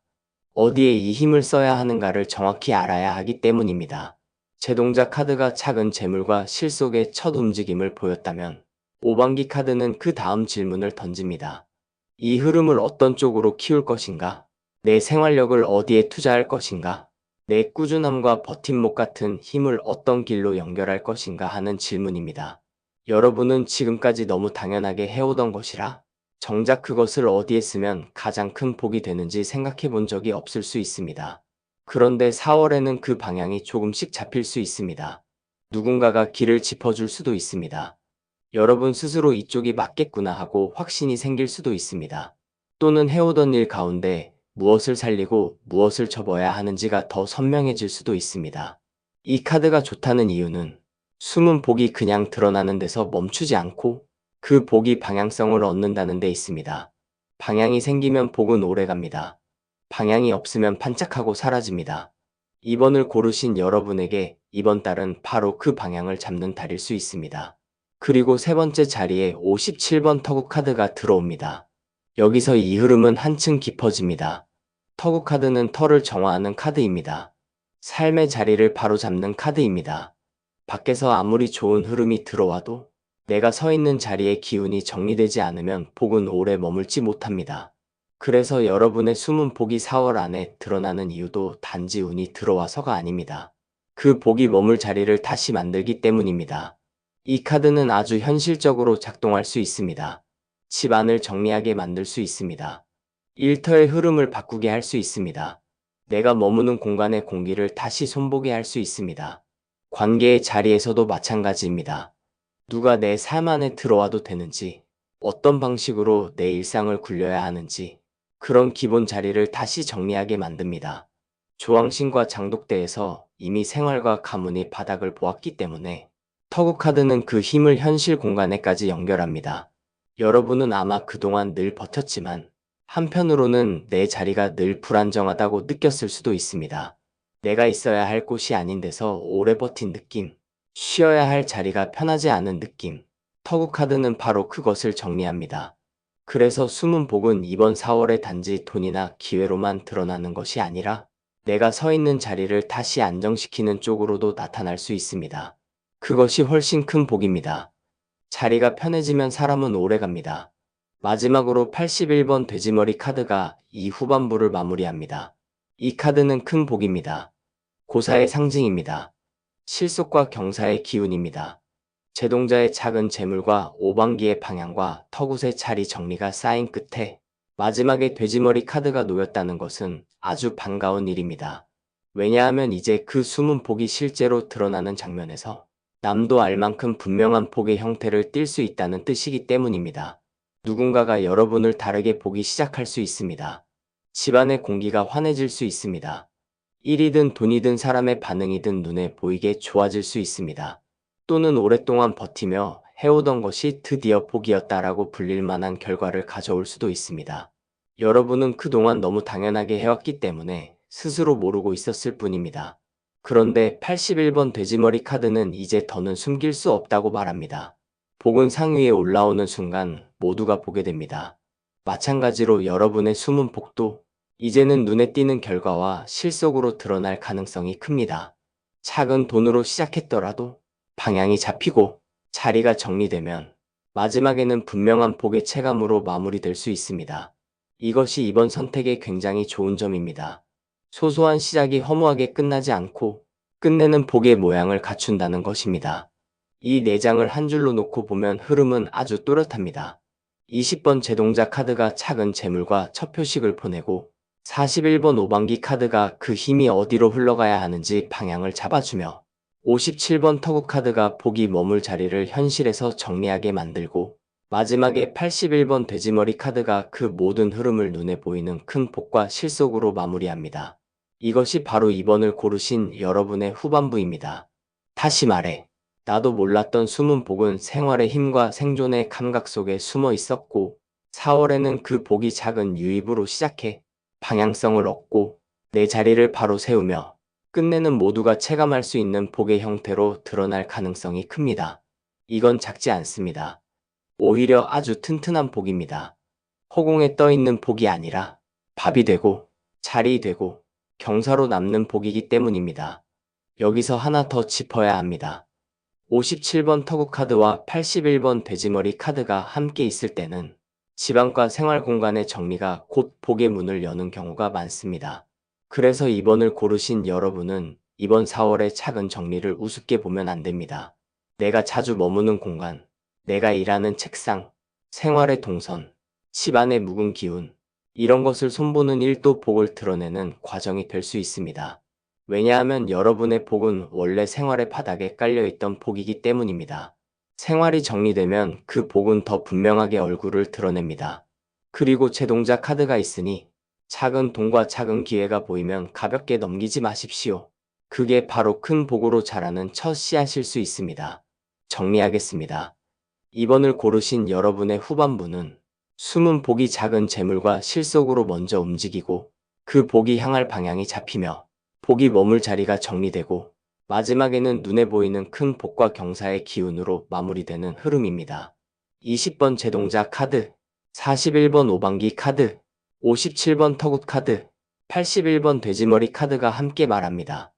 어디에 이 힘을 써야 하는가를 정확히 알아야 하기 때문입니다. 제동자 카드가 작은 재물과 실속의 첫 움직임을 보였다면 오방기 카드는 그 다음 질문을 던집니다. 이 흐름을 어떤 쪽으로 키울 것인가? 내 생활력을 어디에 투자할 것인가? 내 꾸준함과 버팀목 같은 힘을 어떤 길로 연결할 것인가 하는 질문입니다. 여러분은 지금까지 너무 당연하게 해오던 것이라 정작 그것을 어디에 쓰면 가장 큰 복이 되는지 생각해 본 적이 없을 수 있습니다. 그런데 4월에는 그 방향이 조금씩 잡힐 수 있습니다. 누군가가 길을 짚어줄 수도 있습니다. 여러분 스스로 이쪽이 맞겠구나 하고 확신이 생길 수도 있습니다. 또는 해오던 일 가운데 무엇을 살리고 무엇을 접어야 하는지가 더 선명해질 수도 있습니다. 이 카드가 좋다는 이유는 숨은 복이 그냥 드러나는 데서 멈추지 않고 그 복이 방향성을 얻는다는 데 있습니다. 방향이 생기면 복은 오래갑니다. 방향이 없으면 반짝하고 사라집니다. 2번을 고르신 여러분에게 이번 달은 바로 그 방향을 잡는 달일 수 있습니다. 그리고 세 번째 자리에 57번 터구 카드가 들어옵니다. 여기서 이 흐름은 한층 깊어집니다. 터구 카드는 터를 정화하는 카드입니다. 삶의 자리를 바로잡는 카드입니다. 밖에서 아무리 좋은 흐름이 들어와도 내가 서 있는 자리의 기운이 정리되지 않으면 복은 오래 머물지 못합니다. 그래서 여러분의 숨은 복이 4월 안에 드러나는 이유도 단지 운이 들어와서가 아닙니다. 그 복이 머물 자리를 다시 만들기 때문입니다. 이 카드는 아주 현실적으로 작동할 수 있습니다. 집안을 정리하게 만들 수 있습니다. 일터의 흐름을 바꾸게 할 수 있습니다. 내가 머무는 공간의 공기를 다시 손보게 할 수 있습니다. 관계의 자리에서도 마찬가지입니다. 누가 내 삶 안에 들어와도 되는지, 어떤 방식으로 내 일상을 굴려야 하는지, 그런 기본 자리를 다시 정리하게 만듭니다. 조왕신과 장독대에서 이미 생활과 가문이 바닥을 보았기 때문에 터구 카드는 그 힘을 현실 공간에까지 연결합니다. 여러분은 아마 그동안 늘 버텼지만 한편으로는 내 자리가 늘 불안정하다고 느꼈을 수도 있습니다. 내가 있어야 할 곳이 아닌 데서 오래 버틴 느낌, 쉬어야 할 자리가 편하지 않은 느낌. 터구 카드는 바로 그것을 정리합니다. 그래서 숨은 복은 이번 4월에 단지 돈이나 기회로만 드러나는 것이 아니라 내가 서 있는 자리를 다시 안정시키는 쪽으로도 나타날 수 있습니다. 그것이 훨씬 큰 복입니다. 자리가 편해지면 사람은 오래 갑니다. 마지막으로 81번 돼지머리 카드가 이 후반부를 마무리합니다. 이 카드는 큰 복입니다. 고사의 상징입니다. 실속과 경사의 기운입니다. 제동자의 작은 재물과 오방기의 방향과 턱웃의 자리 정리가 쌓인 끝에 마지막에 돼지머리 카드가 놓였다는 것은 아주 반가운 일입니다. 왜냐하면 이제 그 숨은 복이 실제로 드러나는 장면에서 남도 알 만큼 분명한 복의 형태를 띌 수 있다는 뜻이기 때문입니다. 누군가가 여러분을 다르게 보기 시작할 수 있습니다. 집안의 공기가 환해질 수 있습니다. 일이든 돈이든 사람의 반응이든 눈에 보이게 좋아질 수 있습니다. 또는 오랫동안 버티며 해오던 것이 드디어 복이었다라고 불릴 만한 결과를 가져올 수도 있습니다. 여러분은 그동안 너무 당연하게 해왔기 때문에 스스로 모르고 있었을 뿐입니다. 그런데 81번 돼지머리 카드는 이제 더는 숨길 수 없다고 말합니다. 복은 상위에 올라오는 순간 모두가 보게 됩니다. 마찬가지로 여러분의 숨은 복도 이제는 눈에 띄는 결과와 실속으로 드러날 가능성이 큽니다. 작은 돈으로 시작했더라도 방향이 잡히고 자리가 정리되면 마지막에는 분명한 복의 체감으로 마무리될 수 있습니다. 이것이 이번 선택의 굉장히 좋은 점입니다. 소소한 시작이 허무하게 끝나지 않고 끝내는 복의 모양을 갖춘다는 것입니다. 이 4장을 한 줄로 놓고 보면 흐름은 아주 또렷합니다. 20번 제동자 카드가 작은 재물과 첫 표식을 보내고 41번 오방기 카드가 그 힘이 어디로 흘러가야 하는지 방향을 잡아주며 57번 터구 카드가 복이 머물 자리를 현실에서 정리하게 만들고 마지막에 81번 돼지머리 카드가 그 모든 흐름을 눈에 보이는 큰 복과 실속으로 마무리합니다. 이것이 바로 이번을 고르신 여러분의 후반부입니다. 다시 말해, 나도 몰랐던 숨은 복은 생활의 힘과 생존의 감각 속에 숨어 있었고 4월에는 그 복이 작은 유입으로 시작해 방향성을 얻고 내 자리를 바로 세우며 끝내는 모두가 체감할 수 있는 복의 형태로 드러날 가능성이 큽니다. 이건 작지 않습니다. 오히려 아주 튼튼한 복입니다. 허공에 떠 있는 복이 아니라 밥이 되고 자리 되고 경사로 남는 복이기 때문입니다. 여기서 하나 더 짚어야 합니다. 57번 터구 카드와 81번 돼지머리 카드가 함께 있을 때는 집안과 생활 공간의 정리가 곧 복의 문을 여는 경우가 많습니다. 그래서 이번을 고르신 여러분은 이번 4월의 작은 정리를 우습게 보면 안 됩니다. 내가 자주 머무는 공간, 내가 일하는 책상, 생활의 동선, 집안의 묵은 기운, 이런 것을 손보는 일도 복을 드러내는 과정이 될 수 있습니다. 왜냐하면 여러분의 복은 원래 생활의 바닥에 깔려있던 복이기 때문입니다. 생활이 정리되면 그 복은 더 분명하게 얼굴을 드러냅니다. 그리고 제동자 카드가 있으니 작은 돈과 작은 기회가 보이면 가볍게 넘기지 마십시오. 그게 바로 큰 복으로 자라는 첫 씨앗일 수 있습니다. 정리하겠습니다. 이번을 고르신 여러분의 후반부는 숨은 복이 작은 재물과 실속으로 먼저 움직이고 그 복이 향할 방향이 잡히며 복이 머물 자리가 정리되고 마지막에는 눈에 보이는 큰 복과 경사의 기운으로 마무리되는 흐름입니다. 20번 제동자 카드, 41번 오방기 카드, 57번 터굿 카드, 81번 돼지머리 카드가 함께 말합니다.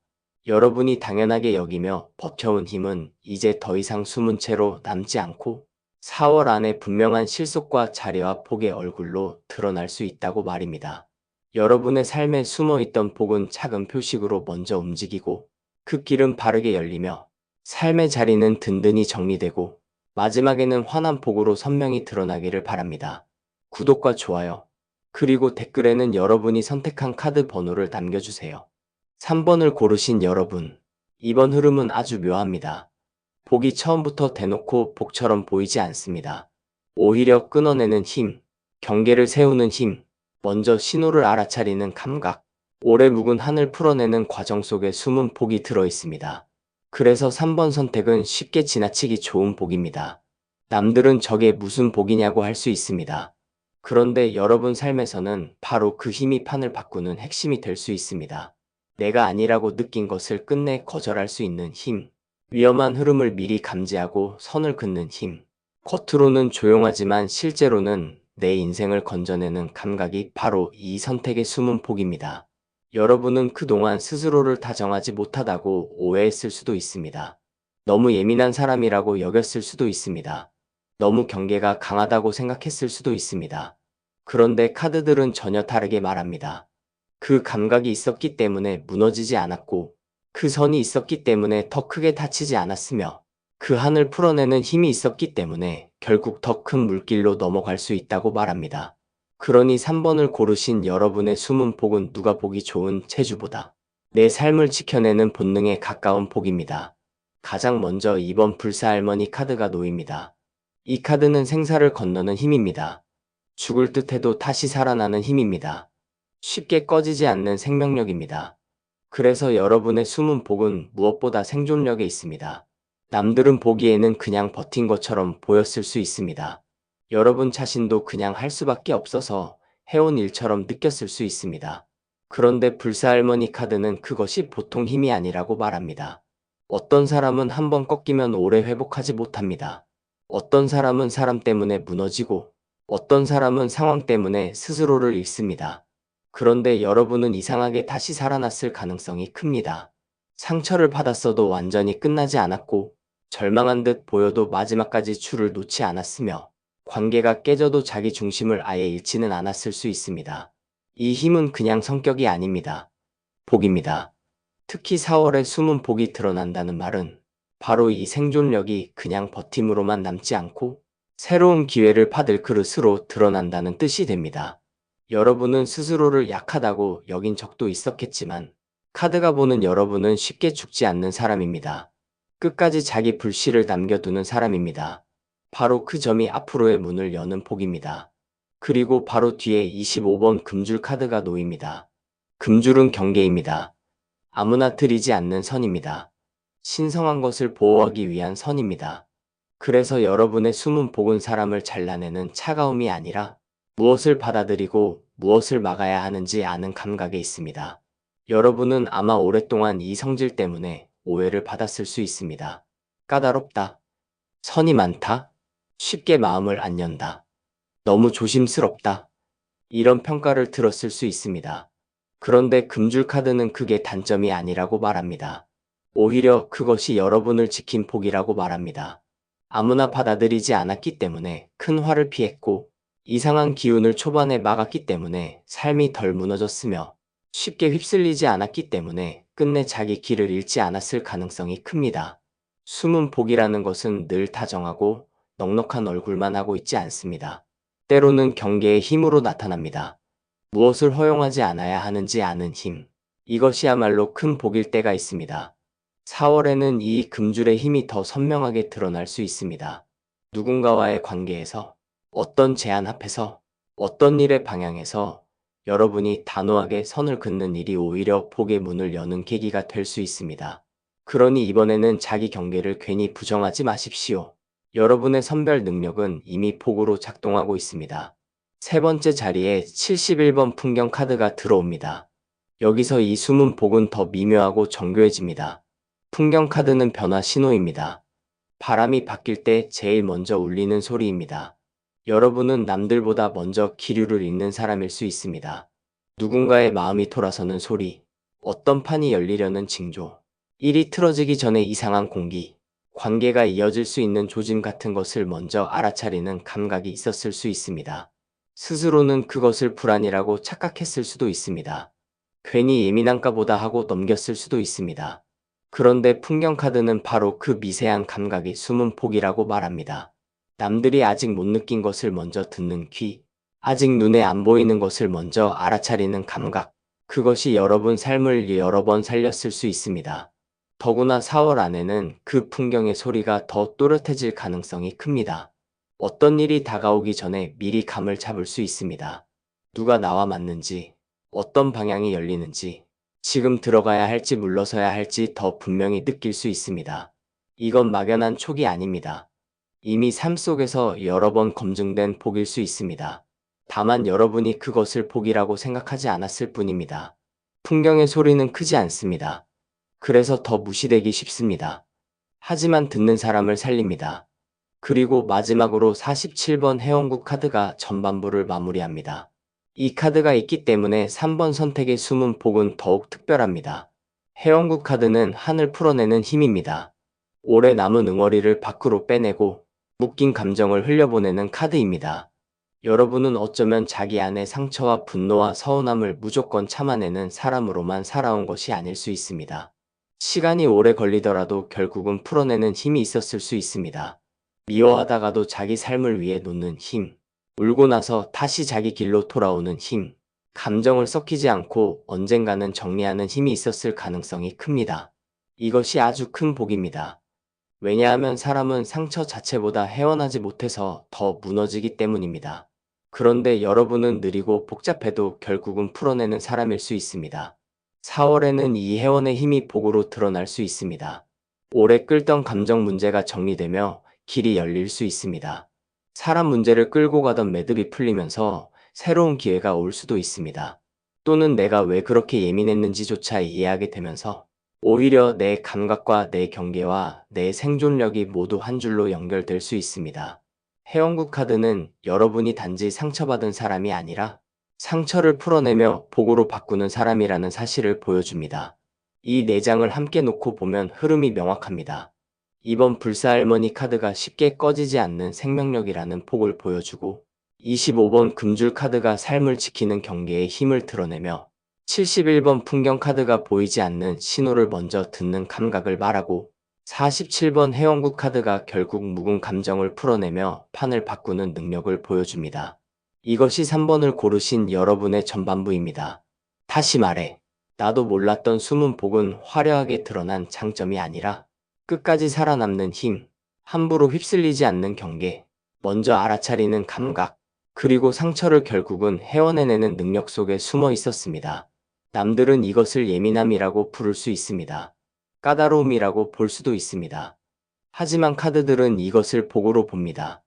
여러분이 당연하게 여기며 버텨온 힘은 이제 더 이상 숨은 채로 남지 않고 4월 안에 분명한 실속과 자리와 복의 얼굴로 드러날 수 있다고 말입니다. 여러분의 삶에 숨어있던 복은 작은 표식으로 먼저 움직이고 그 길은 바르게 열리며 삶의 자리는 든든히 정리되고 마지막에는 환한 복으로 선명히 드러나기를 바랍니다. 구독과 좋아요, 그리고 댓글에는 여러분이 선택한 카드 번호를 남겨주세요. 3번을 고르신 여러분, 이번 흐름은 아주 묘합니다. 복이 처음부터 대놓고 복처럼 보이지 않습니다. 오히려 끊어내는 힘, 경계를 세우는 힘, 먼저 신호를 알아차리는 감각, 오래 묵은 한을 풀어내는 과정 속에 숨은 복이 들어 있습니다. 그래서 3번 선택은 쉽게 지나치기 좋은 복입니다. 남들은 저게 무슨 복이냐고 할 수 있습니다. 그런데 여러분 삶에서는 바로 그 힘이 판을 바꾸는 핵심이 될 수 있습니다. 내가 아니라고 느낀 것을 끝내 거절할 수 있는 힘, 위험한 흐름을 미리 감지하고 선을 긋는 힘, 겉으로는 조용하지만 실제로는 내 인생을 건져내는 감각이 바로 이 선택의 숨은 복입니다. 여러분은 그동안 스스로를 다정하지 못하다고 오해했을 수도 있습니다. 너무 예민한 사람이라고 여겼을 수도 있습니다. 너무 경계가 강하다고 생각했을 수도 있습니다. 그런데 카드들은 전혀 다르게 말합니다. 그 감각이 있었기 때문에 무너지지 않았고, 그 선이 있었기 때문에 더 크게 다치지 않았으며, 그 한을 풀어내는 힘이 있었기 때문에 결국 더 큰 물길로 넘어갈 수 있다고 말합니다. 그러니 3번을 고르신 여러분의 숨은 복은 누가 보기 좋은 체주보다 내 삶을 지켜내는 본능에 가까운 복입니다. 가장 먼저 2번 불사할머니 카드가 놓입니다. 이 카드는 생사를 건너는 힘입니다. 죽을 듯해도 다시 살아나는 힘입니다. 쉽게 꺼지지 않는 생명력입니다. 그래서 여러분의 숨은 복은 무엇보다 생존력에 있습니다. 남들은 보기에는 그냥 버틴 것처럼 보였을 수 있습니다. 여러분 자신도 그냥 할 수밖에 없어서 해온 일처럼 느꼈을 수 있습니다. 그런데 불사할머니 카드는 그것이 보통 힘이 아니라고 말합니다. 어떤 사람은 한번 꺾이면 오래 회복하지 못합니다. 어떤 사람은 사람 때문에 무너지고 어떤 사람은 상황 때문에 스스로를 잃습니다. 그런데 여러분은 이상하게 다시 살아났을 가능성이 큽니다. 상처를 받았어도 완전히 끝나지 않았고 절망한 듯 보여도 마지막까지 줄을 놓지 않았으며 관계가 깨져도 자기 중심을 아예 잃지는 않았을 수 있습니다. 이 힘은 그냥 성격이 아닙니다. 복입니다. 특히 4월에 숨은 복이 드러난다는 말은 바로 이 생존력이 그냥 버팀으로만 남지 않고 새로운 기회를 받을 그릇으로 드러난다는 뜻이 됩니다. 여러분은 스스로를 약하다고 여긴 적도 있었겠지만 카드가 보는 여러분은 쉽게 죽지 않는 사람입니다. 끝까지 자기 불씨를 남겨두는 사람입니다. 바로 그 점이 앞으로의 문을 여는 복입니다. 그리고 바로 뒤에 25번 금줄 카드가 놓입니다. 금줄은 경계입니다. 아무나 들이지 않는 선입니다. 신성한 것을 보호하기 위한 선입니다. 그래서 여러분의 숨은 복은 사람을 잘라내는 차가움이 아니라 무엇을 받아들이고 무엇을 막아야 하는지 아는 감각에 있습니다. 여러분은 아마 오랫동안 이 성질 때문에 오해를 받았을 수 있습니다. 까다롭다. 선이 많다. 쉽게 마음을 안 연다. 너무 조심스럽다. 이런 평가를 들었을 수 있습니다. 그런데 금줄 카드는 그게 단점이 아니라고 말합니다. 오히려 그것이 여러분을 지킨 복이라고 말합니다. 아무나 받아들이지 않았기 때문에 큰 화를 피했고 이상한 기운을 초반에 막았기 때문에 삶이 덜 무너졌으며 쉽게 휩쓸리지 않았기 때문에 끝내 자기 길을 잃지 않았을 가능성이 큽니다. 숨은 복이라는 것은 늘 다정하고 넉넉한 얼굴만 하고 있지 않습니다. 때로는 경계의 힘으로 나타납니다. 무엇을 허용하지 않아야 하는지 아는 힘. 이것이야말로 큰 복일 때가 있습니다. 4월에는 이 금줄의 힘이 더 선명하게 드러날 수 있습니다. 누군가와의 관계에서, 어떤 제안 앞에서, 어떤 일의 방향에서 여러분이 단호하게 선을 긋는 일이 오히려 복의 문을 여는 계기가 될 수 있습니다. 그러니 이번에는 자기 경계를 괜히 부정하지 마십시오. 여러분의 선별 능력은 이미 복으로 작동하고 있습니다. 세 번째 자리에 71번 풍경 카드가 들어옵니다. 여기서 이 숨은 복은 더 미묘하고 정교해집니다. 풍경 카드는 변화 신호입니다. 바람이 바뀔 때 제일 먼저 울리는 소리입니다. 여러분은 남들보다 먼저 기류를 읽는 사람일 수 있습니다. 누군가의 마음이 돌아서는 소리, 어떤 판이 열리려는 징조, 일이 틀어지기 전에 이상한 공기, 관계가 이어질 수 있는 조짐 같은 것을 먼저 알아차리는 감각이 있었을 수 있습니다. 스스로는 그것을 불안이라고 착각했을 수도 있습니다. 괜히 예민한가 보다 하고 넘겼을 수도 있습니다. 그런데 풍경 카드는 바로 그 미세한 감각이 숨은 복이라고 말합니다. 남들이 아직 못 느낀 것을 먼저 듣는 귀, 아직 눈에 안 보이는 것을 먼저 알아차리는 감각, 그것이 여러분 삶을 여러 번 살렸을 수 있습니다. 더구나 4월 안에는 그 풍경의 소리가 더 또렷해질 가능성이 큽니다. 어떤 일이 다가오기 전에 미리 감을 잡을 수 있습니다. 누가 나와 맞는지, 어떤 방향이 열리는지, 지금 들어가야 할지 물러서야 할지 더 분명히 느낄 수 있습니다. 이건 막연한 촉이 아닙니다. 이미 삶 속에서 여러 번 검증된 복일 수 있습니다. 다만 여러분이 그것을 복이라고 생각하지 않았을 뿐입니다. 풍경의 소리는 크지 않습니다. 그래서 더 무시되기 쉽습니다. 하지만 듣는 사람을 살립니다. 그리고 마지막으로 47번 해원국 카드가 전반부를 마무리합니다. 이 카드가 있기 때문에 3번 선택의 숨은 복은 더욱 특별합니다. 해원국 카드는 한을 풀어내는 힘입니다. 오래 남은 응어리를 밖으로 빼내고 묶인 감정을 흘려보내는 카드입니다. 여러분은 어쩌면 자기 안의 상처와 분노와 서운함을 무조건 참아내는 사람으로만 살아온 것이 아닐 수 있습니다. 시간이 오래 걸리더라도 결국은 풀어내는 힘이 있었을 수 있습니다. 미워하다가도 자기 삶을 위해 놓는 힘, 울고 나서 다시 자기 길로 돌아오는 힘, 감정을 썩히지 않고 언젠가는 정리하는 힘이 있었을 가능성이 큽니다. 이것이 아주 큰 복입니다. 왜냐하면 사람은 상처 자체보다 헤어나지 못해서 더 무너지기 때문입니다. 그런데 여러분은 느리고 복잡해도 결국은 풀어내는 사람일 수 있습니다. 4월에는 이 회원의 힘이 복으로 드러날 수 있습니다. 오래 끌던 감정 문제가 정리되며 길이 열릴 수 있습니다. 사람 문제를 끌고 가던 매듭이 풀리면서 새로운 기회가 올 수도 있습니다. 또는 내가 왜 그렇게 예민했는지조차 이해하게 되면서 오히려 내 감각과 내 경계와 내 생존력이 모두 한 줄로 연결될 수 있습니다. 해원국 카드는 여러분이 단지 상처받은 사람이 아니라 상처를 풀어내며 복으로 바꾸는 사람이라는 사실을 보여줍니다. 이 4장을 함께 놓고 보면 흐름이 명확합니다. 이번 불사할머니 카드가 쉽게 꺼지지 않는 생명력이라는 폭을 보여주고 25번 금줄 카드가 삶을 지키는 경계의 힘을 드러내며 71번 풍경 카드가 보이지 않는 신호를 먼저 듣는 감각을 말하고 47번 해원국 카드가 결국 묵은 감정을 풀어내며 판을 바꾸는 능력을 보여줍니다. 이것이 3번을 고르신 여러분의 전반부입니다. 다시 말해, 나도 몰랐던 숨은 복은 화려하게 드러난 장점이 아니라 끝까지 살아남는 힘, 함부로 휩쓸리지 않는 경계, 먼저 알아차리는 감각, 그리고 상처를 결국은 헤어내내는 능력 속에 숨어 있었습니다. 남들은 이것을 예민함이라고 부를 수 있습니다. 까다로움이라고 볼 수도 있습니다. 하지만 카드들은 이것을 복으로 봅니다.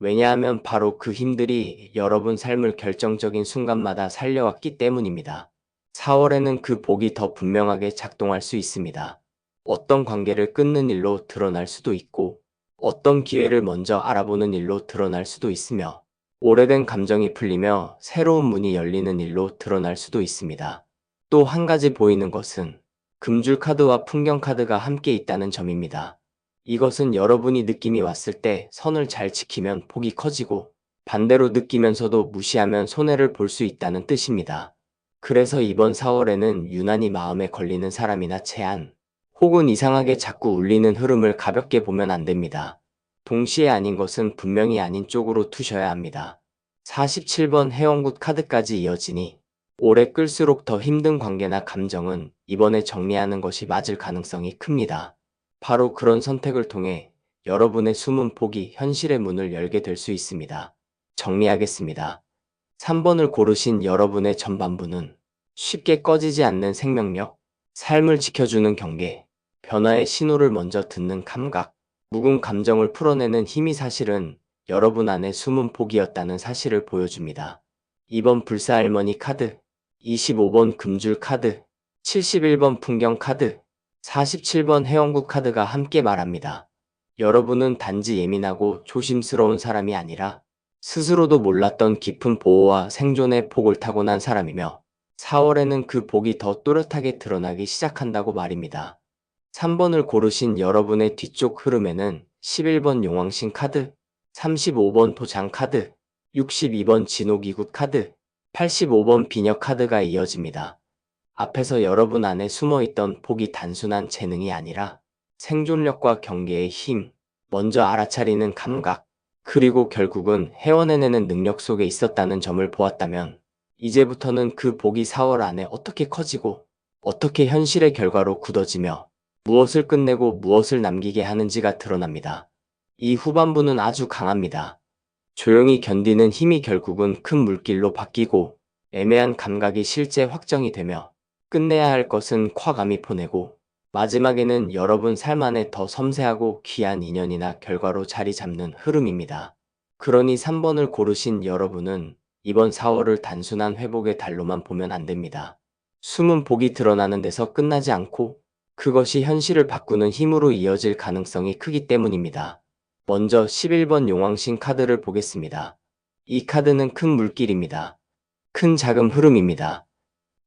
왜냐하면 바로 그 힘들이 여러분 삶을 결정적인 순간마다 살려왔기 때문입니다. 4월에는 그 복이 더 분명하게 작동할 수 있습니다. 어떤 관계를 끊는 일로 드러날 수도 있고, 어떤 기회를 먼저 알아보는 일로 드러날 수도 있으며, 오래된 감정이 풀리며 새로운 문이 열리는 일로 드러날 수도 있습니다. 또 한 가지 보이는 것은 금줄 카드와 풍경 카드가 함께 있다는 점입니다. 이것은 여러분이 느낌이 왔을 때 선을 잘 지키면 복이 커지고 반대로 느끼면서도 무시하면 손해를 볼 수 있다는 뜻입니다. 그래서 이번 4월에는 유난히 마음에 걸리는 사람이나 제안, 혹은 이상하게 자꾸 울리는 흐름을 가볍게 보면 안 됩니다. 동시에 아닌 것은 분명히 아닌 쪽으로 두셔야 합니다. 47번 해원굿 카드까지 이어지니 오래 끌수록 더 힘든 관계나 감정은 이번에 정리하는 것이 맞을 가능성이 큽니다. 바로 그런 선택을 통해 여러분의 숨은 복이 현실의 문을 열게 될 수 있습니다. 정리하겠습니다. 3번을 고르신 여러분의 전반부는 쉽게 꺼지지 않는 생명력, 삶을 지켜주는 경계, 변화의 신호를 먼저 듣는 감각, 묵은 감정을 풀어내는 힘이 사실은 여러분 안에 숨은 복이었다는 사실을 보여줍니다. 2번 불사할머니 카드, 25번 금줄 카드, 71번 풍경 카드, 47번 해원국 카드가 함께 말합니다. 여러분은 단지 예민하고 조심스러운 사람이 아니라 스스로도 몰랐던 깊은 보호와 생존의 복을 타고난 사람이며 4월에는 그 복이 더 또렷하게 드러나기 시작한다고 말입니다. 3번을 고르신 여러분의 뒤쪽 흐름에는 11번 용왕신 카드, 35번 도장 카드, 62번 진호기굿 카드, 85번 비녀 카드가 이어집니다. 앞에서 여러분 안에 숨어있던 복이 단순한 재능이 아니라 생존력과 경계의 힘, 먼저 알아차리는 감각, 그리고 결국은 헤어내내는 능력 속에 있었다는 점을 보았다면 이제부터는 그 복이 4월 안에 어떻게 커지고 어떻게 현실의 결과로 굳어지며 무엇을 끝내고 무엇을 남기게 하는지가 드러납니다. 이 후반부는 아주 강합니다. 조용히 견디는 힘이 결국은 큰 물길로 바뀌고 애매한 감각이 실제 확정이 되며 끝내야 할 것은 과감히 포내고 마지막에는 여러분 삶 안에 더 섬세하고 귀한 인연이나 결과로 자리 잡는 흐름입니다. 그러니 3번을 고르신 여러분은 이번 4월을 단순한 회복의 달로만 보면 안 됩니다. 숨은 복이 드러나는 데서 끝나지 않고 그것이 현실을 바꾸는 힘으로 이어질 가능성이 크기 때문입니다. 먼저 11번 용왕신 카드를 보겠습니다. 이 카드는 큰 물길입니다. 큰 자금 흐름입니다.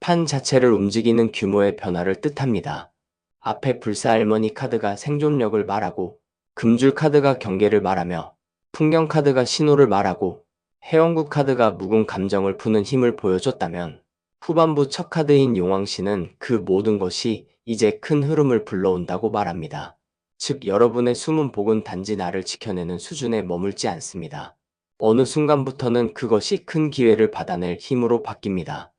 판 자체를 움직이는 규모의 변화를 뜻합니다. 앞에 불사할머니 카드가 생존력을 말하고 금줄 카드가 경계를 말하며 풍경 카드가 신호를 말하고 해원구 카드가 묵은 감정을 푸는 힘을 보여줬다면 후반부 첫 카드인 용왕신은 그 모든 것이 이제 큰 흐름을 불러온다고 말합니다. 즉 여러분의 숨은 복은 단지 나를 지켜내는 수준에 머물지 않습니다. 어느 순간부터는 그것이 큰 기회를 받아낼 힘으로 바뀝니다.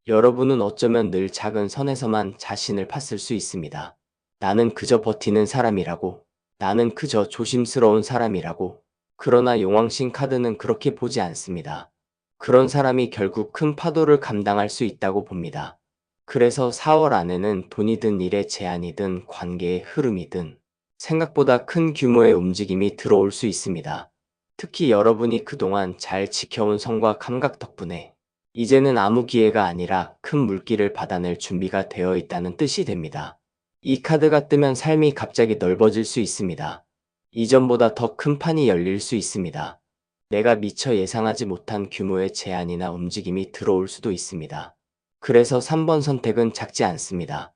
여러분은 어쩌면 늘 작은 선에서만 자신을 팠을 수 있습니다. 나는 그저 버티는 사람이라고. 나는 그저 조심스러운 사람이라고. 그러나 용왕신 카드는 그렇게 보지 않습니다. 그런 사람이 결국 큰 파도를 감당할 수 있다고 봅니다. 그래서 4월 안에는 돈이든 일의 제한이든 관계의 흐름이든 생각보다 큰 규모의 움직임이 들어올 수 있습니다. 특히 여러분이 그동안 잘 지켜온 성과 감각 덕분에 이제는 아무 기회가 아니라 큰 물길을 받아낼 준비가 되어 있다는 뜻이 됩니다. 이 카드가 뜨면 삶이 갑자기 넓어질 수 있습니다. 이전보다 더 큰 판이 열릴 수 있습니다. 내가 미처 예상하지 못한 규모의 제안이나 움직임이 들어올 수도 있습니다. 그래서 3번 선택은 작지 않습니다.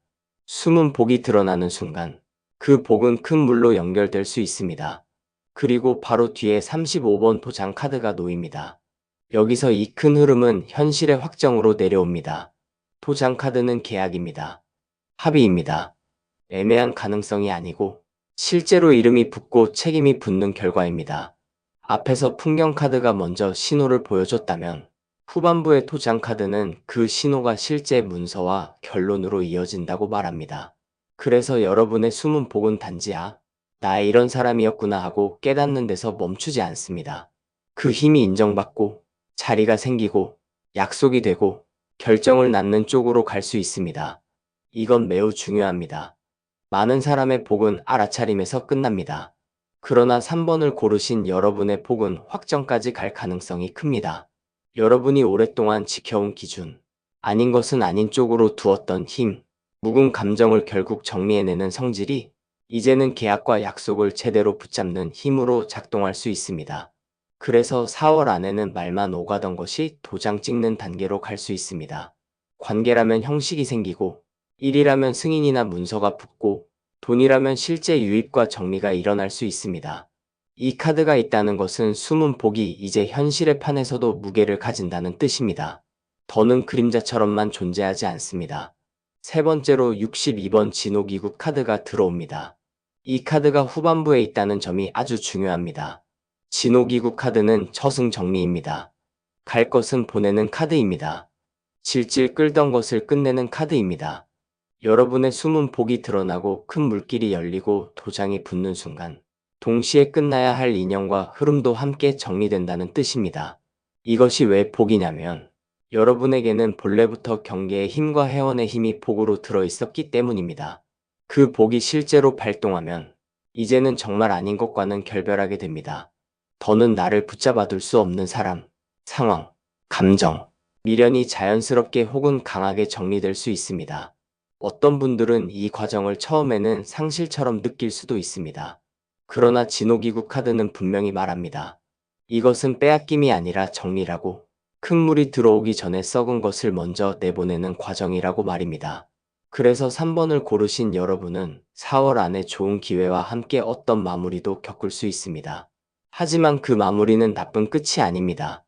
숨은 복이 드러나는 순간 그 복은 큰 물로 연결될 수 있습니다. 그리고 바로 뒤에 35번 도장 카드가 놓입니다. 여기서 이 큰 흐름은 현실의 확정으로 내려옵니다. 도장 카드는 계약입니다. 합의입니다. 애매한 가능성이 아니고 실제로 이름이 붙고 책임이 붙는 결과입니다. 앞에서 풍경 카드가 먼저 신호를 보여줬다면 후반부의 도장 카드는 그 신호가 실제 문서와 결론으로 이어진다고 말합니다. 그래서 여러분의 숨은 복은 단지 나 이런 사람이었구나 하고 깨닫는 데서 멈추지 않습니다. 그 힘이 인정받고 자리가 생기고 약속이 되고 결정을 낳는 쪽으로 갈 수 있습니다. 이건 매우 중요합니다. 많은 사람의 복은 알아차림에서 끝납니다. 그러나 3번을 고르신 여러분의 복은 확정까지 갈 가능성이 큽니다. 여러분이 오랫동안 지켜온 기준, 아닌 것은 아닌 쪽으로 두었던 힘, 묵은 감정을 결국 정리해내는 성질이 이제는 계약과 약속을 제대로 붙잡는 힘으로 작동할 수 있습니다. 그래서 4월 안에는 말만 오가던 것이 도장 찍는 단계로 갈 수 있습니다. 관계라면 형식이 생기고 일이라면 승인이나 문서가 붙고 돈이라면 실제 유입과 정리가 일어날 수 있습니다. 이 카드가 있다는 것은 숨은 복이 이제 현실의 판에서도 무게를 가진다는 뜻입니다. 더는 그림자처럼만 존재하지 않습니다. 세 번째로 62번 진호기구 카드가 들어옵니다. 이 카드가 후반부에 있다는 점이 아주 중요합니다. 진호기구 카드는 처승정리입니다. 갈 것은 보내는 카드입니다. 질질 끌던 것을 끝내는 카드입니다. 여러분의 숨은 복이 드러나고 큰 물길이 열리고 도장이 붙는 순간 동시에 끝나야 할 인연과 흐름도 함께 정리된다는 뜻입니다. 이것이 왜 복이냐면 여러분에게는 본래부터 경계의 힘과 해원의 힘이 복으로 들어있었기 때문입니다. 그 복이 실제로 발동하면 이제는 정말 아닌 것과는 결별하게 됩니다. 더는 나를 붙잡아둘 수 없는 사람, 상황, 감정, 미련이 자연스럽게 혹은 강하게 정리될 수 있습니다. 어떤 분들은 이 과정을 처음에는 상실처럼 느낄 수도 있습니다. 그러나 진호기구 카드는 분명히 말합니다. 이것은 빼앗김이 아니라 정리라고, 큰 물이 들어오기 전에 썩은 것을 먼저 내보내는 과정이라고 말입니다. 그래서 3번을 고르신 여러분은 4월 안에 좋은 기회와 함께 어떤 마무리도 겪을 수 있습니다. 하지만 그 마무리는 나쁜 끝이 아닙니다.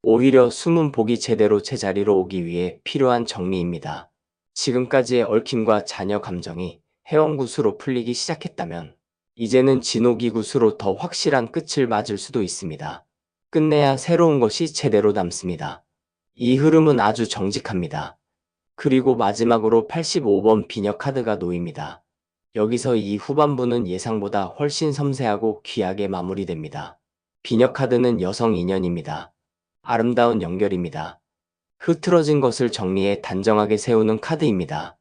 오히려 숨은 복이 제대로 제자리로 오기 위해 필요한 정리입니다. 지금까지의 얽힘과 잔여 감정이 해원굿으로 풀리기 시작했다면 이제는 진호기굿으로 더 확실한 끝을 맞을 수도 있습니다. 끝내야 새로운 것이 제대로 남습니다. 이 흐름은 아주 정직합니다. 그리고 마지막으로 85번 비녀 카드가 놓입니다. 여기서 이 후반부는 예상보다 훨씬 섬세하고 귀하게 마무리됩니다. 비녀 카드는 여성 인연입니다. 아름다운 연결입니다. 흐트러진 것을 정리해 단정하게 세우는 카드입니다.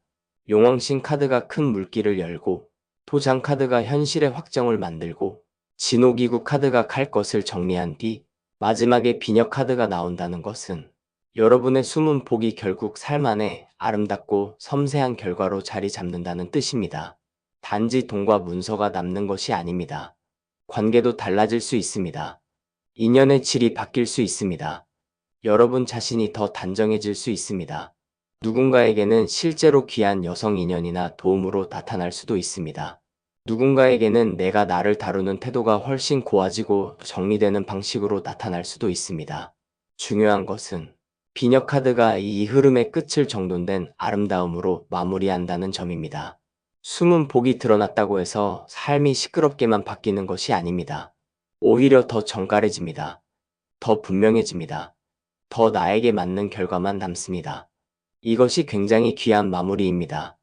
용왕신 카드가 큰 물길을 열고, 도장 카드가 현실의 확정을 만들고, 진호기구 카드가 갈 것을 정리한 뒤 마지막에 비녀 카드가 나온다는 것은 여러분의 숨은 복이 결국 삶 안에 아름답고 섬세한 결과로 자리 잡는다는 뜻입니다. 단지 돈과 문서가 남는 것이 아닙니다. 관계도 달라질 수 있습니다. 인연의 질이 바뀔 수 있습니다. 여러분 자신이 더 단정해질 수 있습니다. 누군가에게는 실제로 귀한 여성 인연이나 도움으로 나타날 수도 있습니다. 누군가에게는 내가 나를 다루는 태도가 훨씬 고와지고 정리되는 방식으로 나타날 수도 있습니다. 중요한 것은 비녀 카드가 이 흐름의 끝을 정돈된 아름다움으로 마무리한다는 점입니다. 숨은 복이 드러났다고 해서 삶이 시끄럽게만 바뀌는 것이 아닙니다. 오히려 더 정갈해집니다. 더 분명해집니다. 더 나에게 맞는 결과만 남습니다. 이것이 굉장히 귀한 마무리입니다.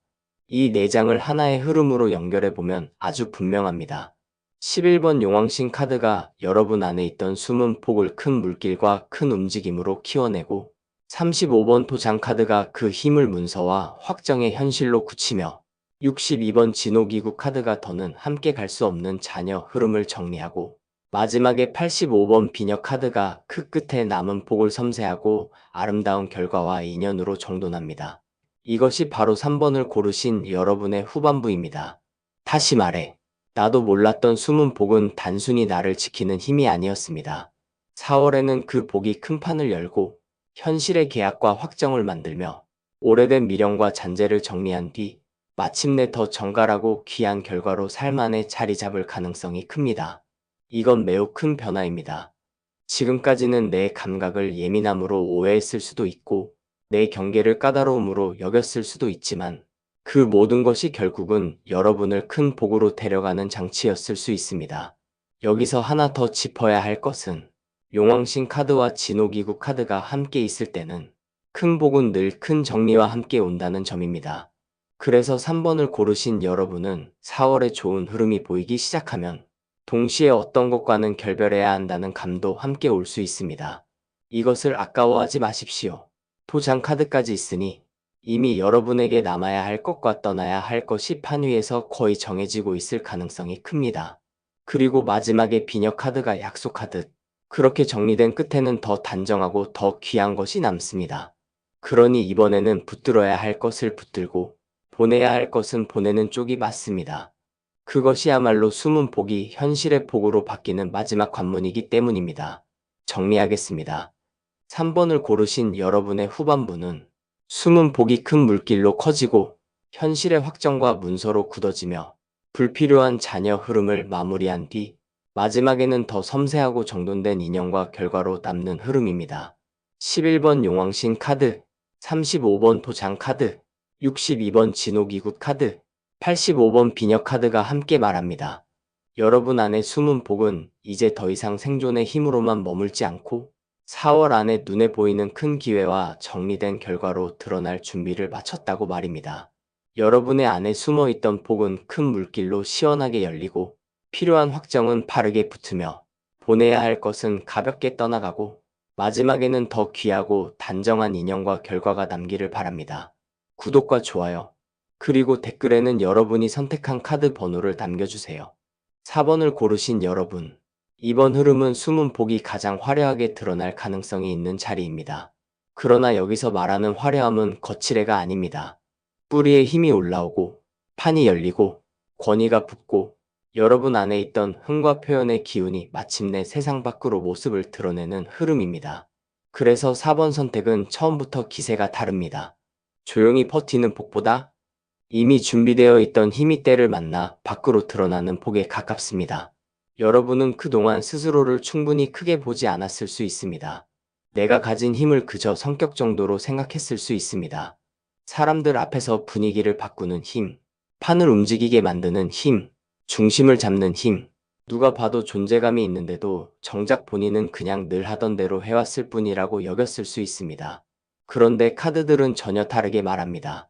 이 4장을 하나의 흐름으로 연결해보면 아주 분명합니다. 11번 용왕신 카드가 여러분 안에 있던 숨은 복을 큰 물길과 큰 움직임으로 키워내고, 35번 도장 카드가 그 힘을 문서와 확정의 현실로 굳히며, 62번 진호기구 카드가 더는 함께 갈 수 없는 자녀 흐름을 정리하고, 마지막에 85번 비녀 카드가 그 끝에 남은 복을 섬세하고 아름다운 결과와 인연으로 정돈합니다. 이것이 바로 3번을 고르신 여러분의 후반부입니다. 다시 말해, 나도 몰랐던 숨은 복은 단순히 나를 지키는 힘이 아니었습니다. 4월에는 그 복이 큰 판을 열고 현실의 계약과 확정을 만들며 오래된 미련과 잔재를 정리한 뒤 마침내 더 정갈하고 귀한 결과로 삶 안에 자리 잡을 가능성이 큽니다. 이건 매우 큰 변화입니다. 지금까지는 내 감각을 예민함으로 오해했을 수도 있고 내 경계를 까다로움으로 여겼을 수도 있지만 그 모든 것이 결국은 여러분을 큰 복으로 데려가는 장치였을 수 있습니다. 여기서 하나 더 짚어야 할 것은 용왕신 카드와 진호기구 카드가 함께 있을 때는 큰 복은 늘 큰 정리와 함께 온다는 점입니다. 그래서 3번을 고르신 여러분은 4월에 좋은 흐름이 보이기 시작하면 동시에 어떤 것과는 결별해야 한다는 감도 함께 올 수 있습니다. 이것을 아까워하지 마십시오. 도장 카드까지 있으니 이미 여러분에게 남아야 할 것과 떠나야 할 것이 판 위에서 거의 정해지고 있을 가능성이 큽니다. 그리고 마지막에 비녀 카드가 약속하듯 그렇게 정리된 끝에는 더 단정하고 더 귀한 것이 남습니다. 그러니 이번에는 붙들어야 할 것을 붙들고 보내야 할 것은 보내는 쪽이 맞습니다. 그것이야말로 숨은 복이 현실의 복으로 바뀌는 마지막 관문이기 때문입니다. 정리하겠습니다. 3번을 고르신 여러분의 후반부는 숨은 복이 큰 물길로 커지고 현실의 확정과 문서로 굳어지며 불필요한 자녀 흐름을 마무리한 뒤 마지막에는 더 섬세하고 정돈된 인연과 결과로 남는 흐름입니다. 11번 용왕신 카드, 35번 도장 카드, 62번 진호기구 카드, 85번 비녀 카드가 함께 말합니다. 여러분 안에 숨은 복은 이제 더 이상 생존의 힘으로만 머물지 않고 4월 안에 눈에 보이는 큰 기회와 정리된 결과로 드러날 준비를 마쳤다고 말입니다. 여러분의 안에 숨어있던 복은 큰 물길로 시원하게 열리고 필요한 확정은 바르게 붙으며 보내야 할 것은 가볍게 떠나가고 마지막에는 더 귀하고 단정한 인연과 결과가 남기를 바랍니다. 구독과 좋아요, 그리고 댓글에는 여러분이 선택한 카드 번호를 남겨주세요. 4번을 고르신 여러분, 이번 흐름은 숨은 복이 가장 화려하게 드러날 가능성이 있는 자리입니다. 그러나 여기서 말하는 화려함은 거칠애가 아닙니다. 뿌리에 힘이 올라오고 판이 열리고 권위가 붙고 여러분 안에 있던 흥과 표현의 기운이 마침내 세상 밖으로 모습을 드러내는 흐름입니다. 그래서 4번 선택은 처음부터 기세가 다릅니다. 조용히 버티는 복보다 이미 준비되어 있던 힘이 때를 만나 밖으로 드러나는 복에 가깝습니다. 여러분은 그동안 스스로를 충분히 크게 보지 않았을 수 있습니다. 내가 가진 힘을 그저 성격 정도로 생각했을 수 있습니다. 사람들 앞에서 분위기를 바꾸는 힘, 판을 움직이게 만드는 힘, 중심을 잡는 힘, 누가 봐도 존재감이 있는데도 정작 본인은 그냥 늘 하던 대로 해왔을 뿐이라고 여겼을 수 있습니다. 그런데 카드들은 전혀 다르게 말합니다.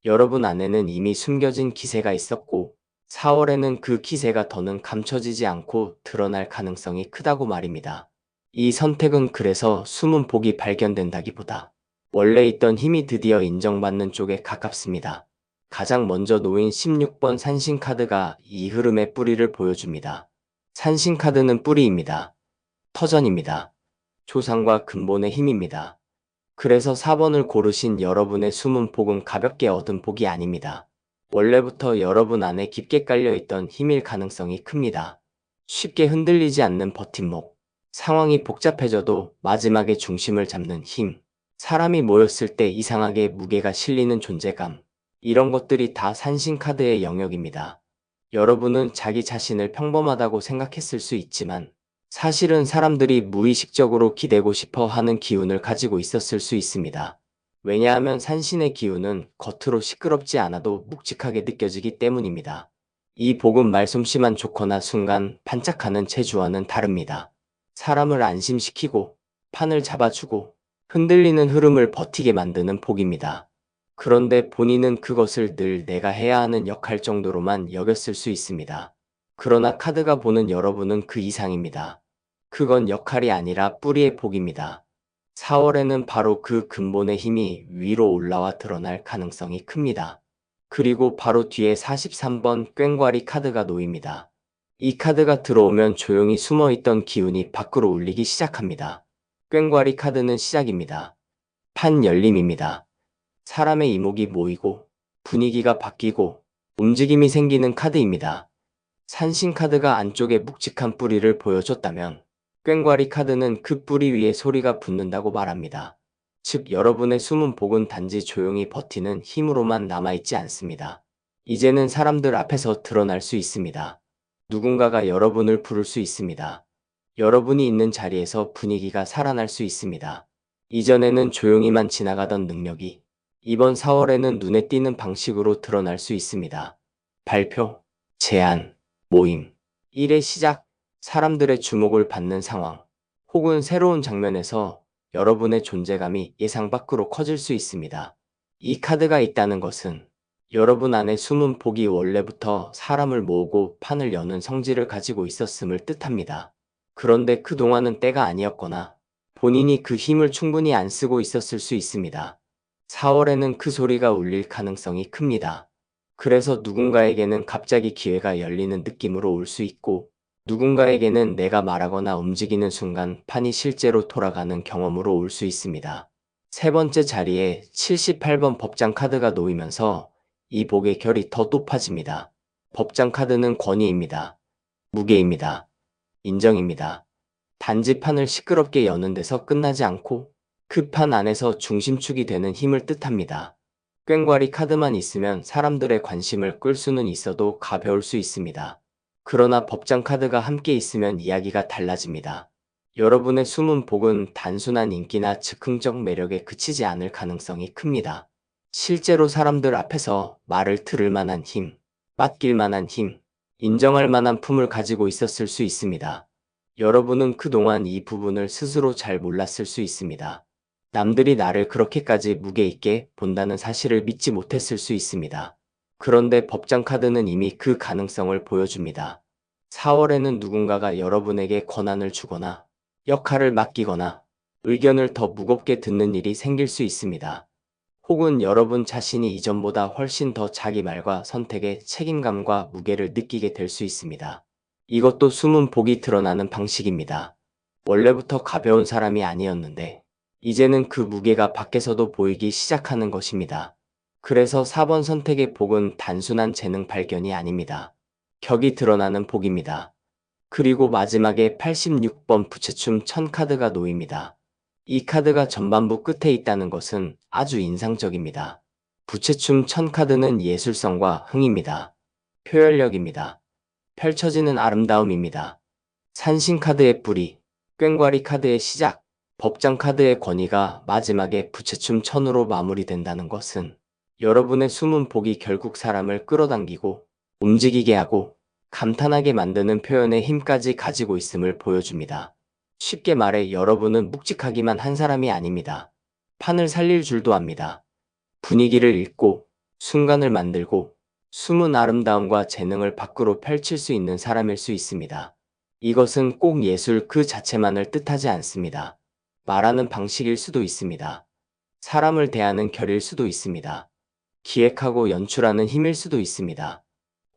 여러분 안에는 이미 숨겨진 기세가 있었고 4월에는 그 기세가 더는 감춰지지 않고 드러날 가능성이 크다고 말입니다. 이 선택은 그래서 숨은 복이 발견된다기보다 원래 있던 힘이 드디어 인정받는 쪽에 가깝습니다. 가장 먼저 놓인 16번 산신카드가 이 흐름의 뿌리를 보여줍니다. 산신카드는 뿌리입니다. 터전입니다. 조상과 근본의 힘입니다. 그래서 4번을 고르신 여러분의 숨은 복은 가볍게 얻은 복이 아닙니다. 원래부터 여러분 안에 깊게 깔려있던 힘일 가능성이 큽니다. 쉽게 흔들리지 않는 버팀목, 상황이 복잡해져도 마지막에 중심을 잡는 힘, 사람이 모였을 때 이상하게 무게가 실리는 존재감, 이런 것들이 다 산신카드의 영역입니다. 여러분은 자기 자신을 평범하다고 생각했을 수 있지만 사실은 사람들이 무의식적으로 기대고 싶어 하는 기운을 가지고 있었을 수 있습니다. 왜냐하면 산신의 기운은 겉으로 시끄럽지 않아도 묵직하게 느껴지기 때문입니다. 이 복은 말솜씨만 좋거나 순간 반짝하는 재주와는 다릅니다. 사람을 안심시키고 판을 잡아주고 흔들리는 흐름을 버티게 만드는 복입니다. 그런데 본인은 그것을 늘 내가 해야 하는 역할 정도로만 여겼을 수 있습니다. 그러나 카드가 보는 여러분은 그 이상입니다. 그건 역할이 아니라 뿌리의 복입니다. 4월에는 바로 그 근본의 힘이 위로 올라와 드러날 가능성이 큽니다. 그리고 바로 뒤에 43번 꽹과리 카드가 놓입니다. 이 카드가 들어오면 조용히 숨어있던 기운이 밖으로 울리기 시작합니다. 꽹과리 카드는 시작입니다. 판 열림입니다. 사람의 이목이 모이고 분위기가 바뀌고 움직임이 생기는 카드입니다. 산신 카드가 안쪽에 묵직한 뿌리를 보여줬다면 꽹과리 카드는 그 뿌리 위에 소리가 붙는다고 말합니다. 즉 여러분의 숨은 복은 단지 조용히 버티는 힘으로만 남아있지 않습니다. 이제는 사람들 앞에서 드러날 수 있습니다. 누군가가 여러분을 부를 수 있습니다. 여러분이 있는 자리에서 분위기가 살아날 수 있습니다. 이전에는 조용히만 지나가던 능력이 이번 4월에는 눈에 띄는 방식으로 드러날 수 있습니다. 발표, 제안, 모임, 일의 시작, 사람들의 주목을 받는 상황, 혹은 새로운 장면에서 여러분의 존재감이 예상 밖으로 커질 수 있습니다. 이 카드가 있다는 것은 여러분 안에 숨은 복이 원래부터 사람을 모으고 판을 여는 성질을 가지고 있었음을 뜻합니다. 그런데 그동안은 때가 아니었거나 본인이 그 힘을 충분히 안 쓰고 있었을 수 있습니다. 4월에는 그 소리가 울릴 가능성이 큽니다. 그래서 누군가에게는 갑자기 기회가 열리는 느낌으로 올 수 있고 누군가에게는 내가 말하거나 움직이는 순간 판이 실제로 돌아가는 경험으로 올 수 있습니다. 세 번째 자리에 78번 법장 카드가 놓이면서 이 복의 결이 더 높아집니다. 법장 카드는 권위입니다. 무게입니다. 인정입니다. 단지 판을 시끄럽게 여는 데서 끝나지 않고 그 판 안에서 중심축이 되는 힘을 뜻합니다. 꽹과리 카드만 있으면 사람들의 관심을 끌 수는 있어도 가벼울 수 있습니다. 그러나 법장 카드가 함께 있으면 이야기가 달라집니다. 여러분의 숨은 복은 단순한 인기나 즉흥적 매력에 그치지 않을 가능성이 큽니다. 실제로 사람들 앞에서 말을 들을 만한 힘, 맡길 만한 힘, 인정할 만한 품을 가지고 있었을 수 있습니다. 여러분은 그동안 이 부분을 스스로 잘 몰랐을 수 있습니다. 남들이 나를 그렇게까지 무게 있게 본다는 사실을 믿지 못했을 수 있습니다. 그런데 법장 카드는 이미 그 가능성을 보여줍니다. 4월에는 누군가가 여러분에게 권한을 주거나 역할을 맡기거나 의견을 더 무겁게 듣는 일이 생길 수 있습니다. 혹은 여러분 자신이 이전보다 훨씬 더 자기 말과 선택에 책임감과 무게를 느끼게 될 수 있습니다. 이것도 숨은 복이 드러나는 방식입니다. 원래부터 가벼운 사람이 아니었는데 이제는 그 무게가 밖에서도 보이기 시작하는 것입니다. 그래서 4번 선택의 복은 단순한 재능 발견이 아닙니다. 격이 드러나는 복입니다. 그리고 마지막에 86번 부채춤 1000카드가 놓입니다. 이 카드가 전반부 끝에 있다는 것은 아주 인상적입니다. 부채춤 1000카드는 예술성과 흥입니다. 표현력입니다. 펼쳐지는 아름다움입니다. 산신카드의 뿌리, 꽹과리 카드의 시작, 법장 카드의 권위가 마지막에 부채춤 1000으로 마무리된다는 것은 여러분의 숨은 복이 결국 사람을 끌어당기고 움직이게 하고 감탄하게 만드는 표현의 힘까지 가지고 있음을 보여줍니다. 쉽게 말해 여러분은 묵직하기만 한 사람이 아닙니다. 판을 살릴 줄도 압니다. 분위기를 읽고 순간을 만들고 숨은 아름다움과 재능을 밖으로 펼칠 수 있는 사람일 수 있습니다. 이것은 꼭 예술 그 자체만을 뜻하지 않습니다. 말하는 방식일 수도 있습니다. 사람을 대하는 결일 수도 있습니다. 기획하고 연출하는 힘일 수도 있습니다.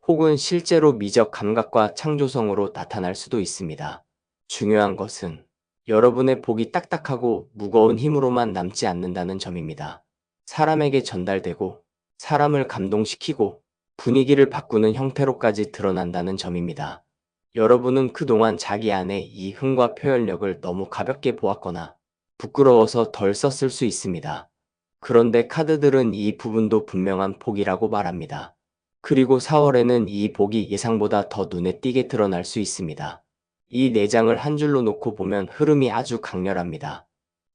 혹은 실제로 미적 감각과 창조성으로 나타날 수도 있습니다. 중요한 것은 여러분의 복이 딱딱하고 무거운 힘으로만 남지 않는다는 점입니다. 사람에게 전달되고 사람을 감동시키고 분위기를 바꾸는 형태로까지 드러난다는 점입니다. 여러분은 그동안 자기 안에 이 흥과 표현력을 너무 가볍게 보았거나 부끄러워서 덜 썼을 수 있습니다. 그런데 카드들은 이 부분도 분명한 복이라고 말합니다. 그리고 4월에는 이 복이 예상보다 더 눈에 띄게 드러날 수 있습니다. 이 4장을 한 줄로 놓고 보면 흐름이 아주 강렬합니다.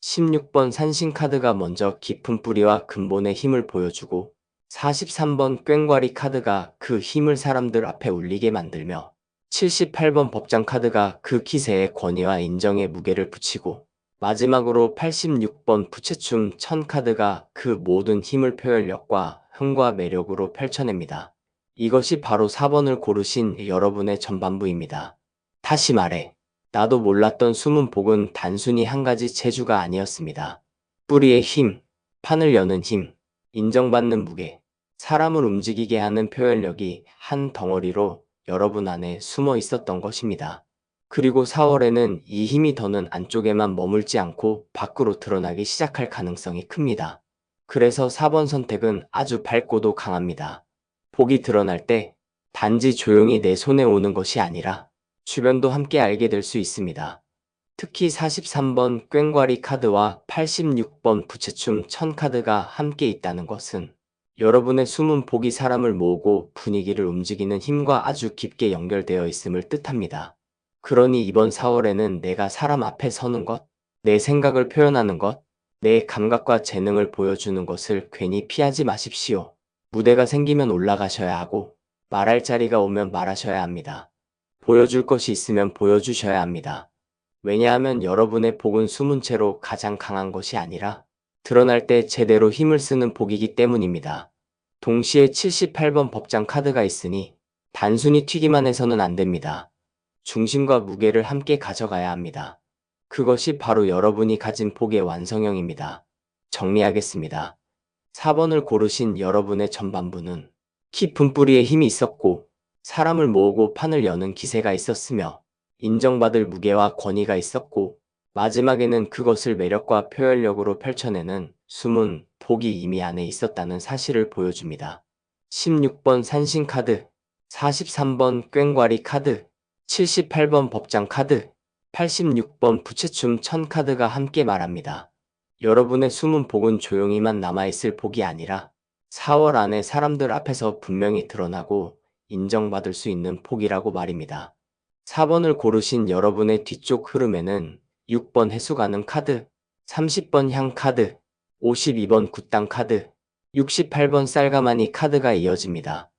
16번 산신 카드가 먼저 깊은 뿌리와 근본의 힘을 보여주고 43번 꽹과리 카드가 그 힘을 사람들 앞에 울리게 만들며 78번 법장 카드가 그 기세의 권위와 인정의 무게를 붙이고 마지막으로 86번 부채춤 천 카드가 그 모든 힘을 표현력과 흥과 매력으로 펼쳐냅니다. 이것이 바로 4번을 고르신 여러분의 전반부입니다. 다시 말해, 나도 몰랐던 숨은 복은 단순히 한 가지 재주가 아니었습니다. 뿌리의 힘, 판을 여는 힘, 인정받는 무게, 사람을 움직이게 하는 표현력이 한 덩어리로 여러분 안에 숨어 있었던 것입니다. 그리고 4월에는 이 힘이 더는 안쪽에만 머물지 않고 밖으로 드러나기 시작할 가능성이 큽니다. 그래서 4번 선택은 아주 밝고도 강합니다. 복이 드러날 때 단지 조용히 내 손에 오는 것이 아니라 주변도 함께 알게 될 수 있습니다. 특히 43번 꽹과리 카드와 86번 부채춤 천 카드가 함께 있다는 것은 여러분의 숨은 복이 사람을 모으고 분위기를 움직이는 힘과 아주 깊게 연결되어 있음을 뜻합니다. 그러니 이번 4월에는 내가 사람 앞에 서는 것, 내 생각을 표현하는 것, 내 감각과 재능을 보여주는 것을 괜히 피하지 마십시오. 무대가 생기면 올라가셔야 하고 말할 자리가 오면 말하셔야 합니다. 보여줄 것이 있으면 보여주셔야 합니다. 왜냐하면 여러분의 복은 숨은 채로 가장 강한 것이 아니라 드러날 때 제대로 힘을 쓰는 복이기 때문입니다. 동시에 78번 법장 카드가 있으니 단순히 튀기만 해서는 안 됩니다. 중심과 무게를 함께 가져가야 합니다. 그것이 바로 여러분이 가진 복의 완성형입니다. 정리하겠습니다. 4번을 고르신 여러분의 전반부는 깊은 뿌리에 힘이 있었고 사람을 모으고 판을 여는 기세가 있었으며 인정받을 무게와 권위가 있었고 마지막에는 그것을 매력과 표현력으로 펼쳐내는 숨은 복이 이미 안에 있었다는 사실을 보여줍니다. 16번 산신 카드, 43번 꽹과리 카드, 78번 법장 카드, 86번 부채춤 천 카드가 함께 말합니다. 여러분의 숨은 복은 조용히만 남아있을 복이 아니라 4월 안에 사람들 앞에서 분명히 드러나고 인정받을 수 있는 복이라고 말입니다. 4번을 고르신 여러분의 뒤쪽 흐름에는 6번 해수 가능 카드, 30번 향 카드, 52번 굿당 카드, 68번 쌀가마니 카드가 이어집니다.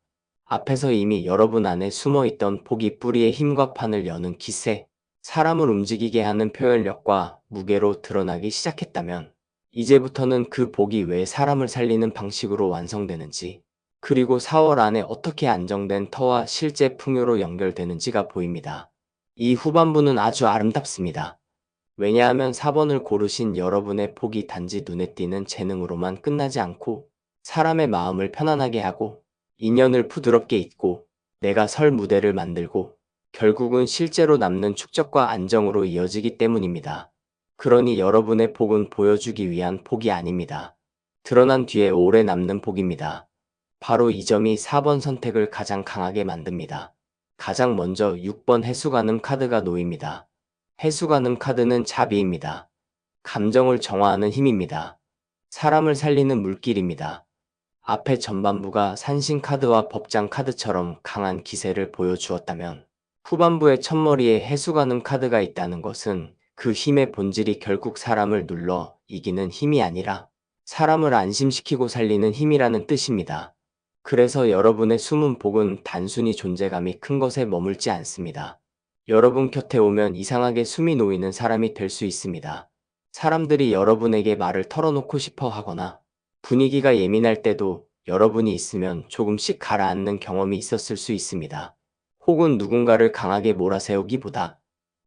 앞에서 이미 여러분 안에 숨어있던 복이 뿌리의 힘과 판을 여는 기세, 사람을 움직이게 하는 표현력과 무게로 드러나기 시작했다면 이제부터는 그 복이 왜 사람을 살리는 방식으로 완성되는지 그리고 4월 안에 어떻게 안정된 터와 실제 풍요로 연결되는지가 보입니다. 이 후반부는 아주 아름답습니다. 왜냐하면 4번을 고르신 여러분의 복이 단지 눈에 띄는 재능으로만 끝나지 않고 사람의 마음을 편안하게 하고 인연을 부드럽게 잇고 내가 설 무대를 만들고 결국은 실제로 남는 축적과 안정으로 이어지기 때문입니다. 그러니 여러분의 복은 보여주기 위한 복이 아닙니다. 드러난 뒤에 오래 남는 복입니다. 바로 이 점이 4번 선택을 가장 강하게 만듭니다. 가장 먼저 6번 해수가늠 카드가 놓입니다. 해수가늠 카드는 자비입니다. 감정을 정화하는 힘입니다. 사람을 살리는 물길입니다. 앞에 전반부가 산신 카드와 법장 카드처럼 강한 기세를 보여주었다면 후반부의 첫머리에 해수가늠 카드가 있다는 것은 그 힘의 본질이 결국 사람을 눌러 이기는 힘이 아니라 사람을 안심시키고 살리는 힘이라는 뜻입니다. 그래서 여러분의 숨은 복은 단순히 존재감이 큰 것에 머물지 않습니다. 여러분 곁에 오면 이상하게 숨이 놓이는 사람이 될 수 있습니다. 사람들이 여러분에게 말을 털어놓고 싶어 하거나 분위기가 예민할 때도 여러분이 있으면 조금씩 가라앉는 경험이 있었을 수 있습니다. 혹은 누군가를 강하게 몰아세우기보다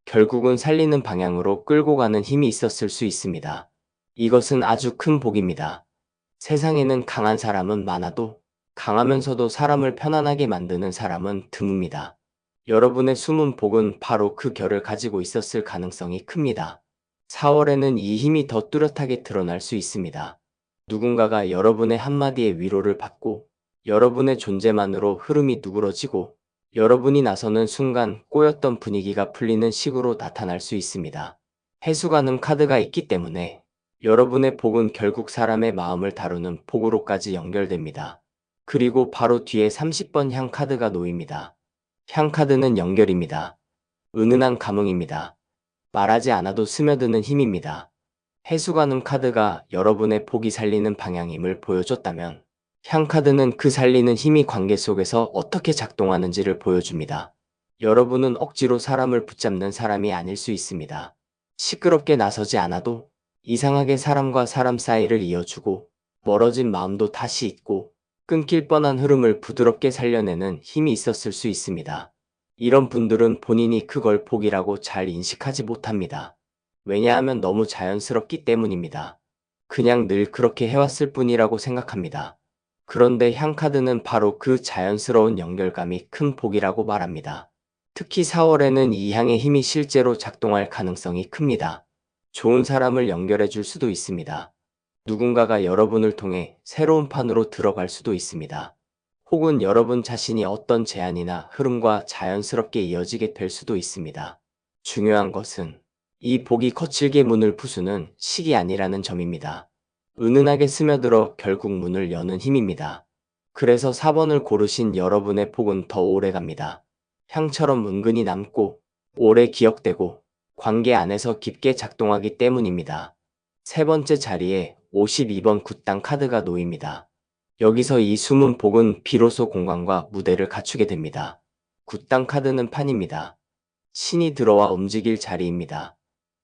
결국은 살리는 방향으로 끌고 가는 힘이 있었을 수 있습니다. 이것은 아주 큰 복입니다. 세상에는 강한 사람은 많아도 강하면서도 사람을 편안하게 만드는 사람은 드뭅니다. 여러분의 숨은 복은 바로 그 결을 가지고 있었을 가능성이 큽니다. 4월에는 이 힘이 더 뚜렷하게 드러날 수 있습니다. 누군가가 여러분의 한마디의 위로를 받고 여러분의 존재만으로 흐름이 누그러지고 여러분이 나서는 순간 꼬였던 분위기가 풀리는 식으로 나타날 수 있습니다. 해수가능 카드가 있기 때문에 여러분의 복은 결국 사람의 마음을 다루는 복으로까지 연결됩니다. 그리고 바로 뒤에 30번 향 카드가 놓입니다. 향 카드는 연결입니다. 은은한 감흥입니다. 말하지 않아도 스며드는 힘입니다. 해수가능 카드가 여러분의 복이 살리는 방향임을 보여줬다면 향 카드는 그 살리는 힘이 관계 속에서 어떻게 작동하는지를 보여줍니다. 여러분은 억지로 사람을 붙잡는 사람이 아닐 수 있습니다. 시끄럽게 나서지 않아도 이상하게 사람과 사람 사이를 이어주고 멀어진 마음도 다시 잇고 끊길 뻔한 흐름을 부드럽게 살려내는 힘이 있었을 수 있습니다. 이런 분들은 본인이 그걸 복이라고 잘 인식하지 못합니다. 왜냐하면 너무 자연스럽기 때문입니다. 그냥 늘 그렇게 해왔을 뿐이라고 생각합니다. 그런데 향카드는 바로 그 자연스러운 연결감이 큰 복이라고 말합니다. 특히 4월에는 이 향의 힘이 실제로 작동할 가능성이 큽니다. 좋은 사람을 연결해 줄 수도 있습니다. 누군가가 여러분을 통해 새로운 판으로 들어갈 수도 있습니다. 혹은 여러분 자신이 어떤 제안이나 흐름과 자연스럽게 이어지게 될 수도 있습니다. 중요한 것은 이 복이 거칠게 문을 부수는 식이 아니라는 점입니다. 은은하게 스며들어 결국 문을 여는 힘입니다. 그래서 4번을 고르신 여러분의 복은 더 오래 갑니다. 향처럼 은근히 남고 오래 기억되고 관계 안에서 깊게 작동하기 때문입니다. 세 번째 자리에 52번 굿당 카드가 놓입니다. 여기서 이 숨은 복은 비로소 공간과 무대를 갖추게 됩니다. 굿당 카드는 판입니다. 신이 들어와 움직일 자리입니다.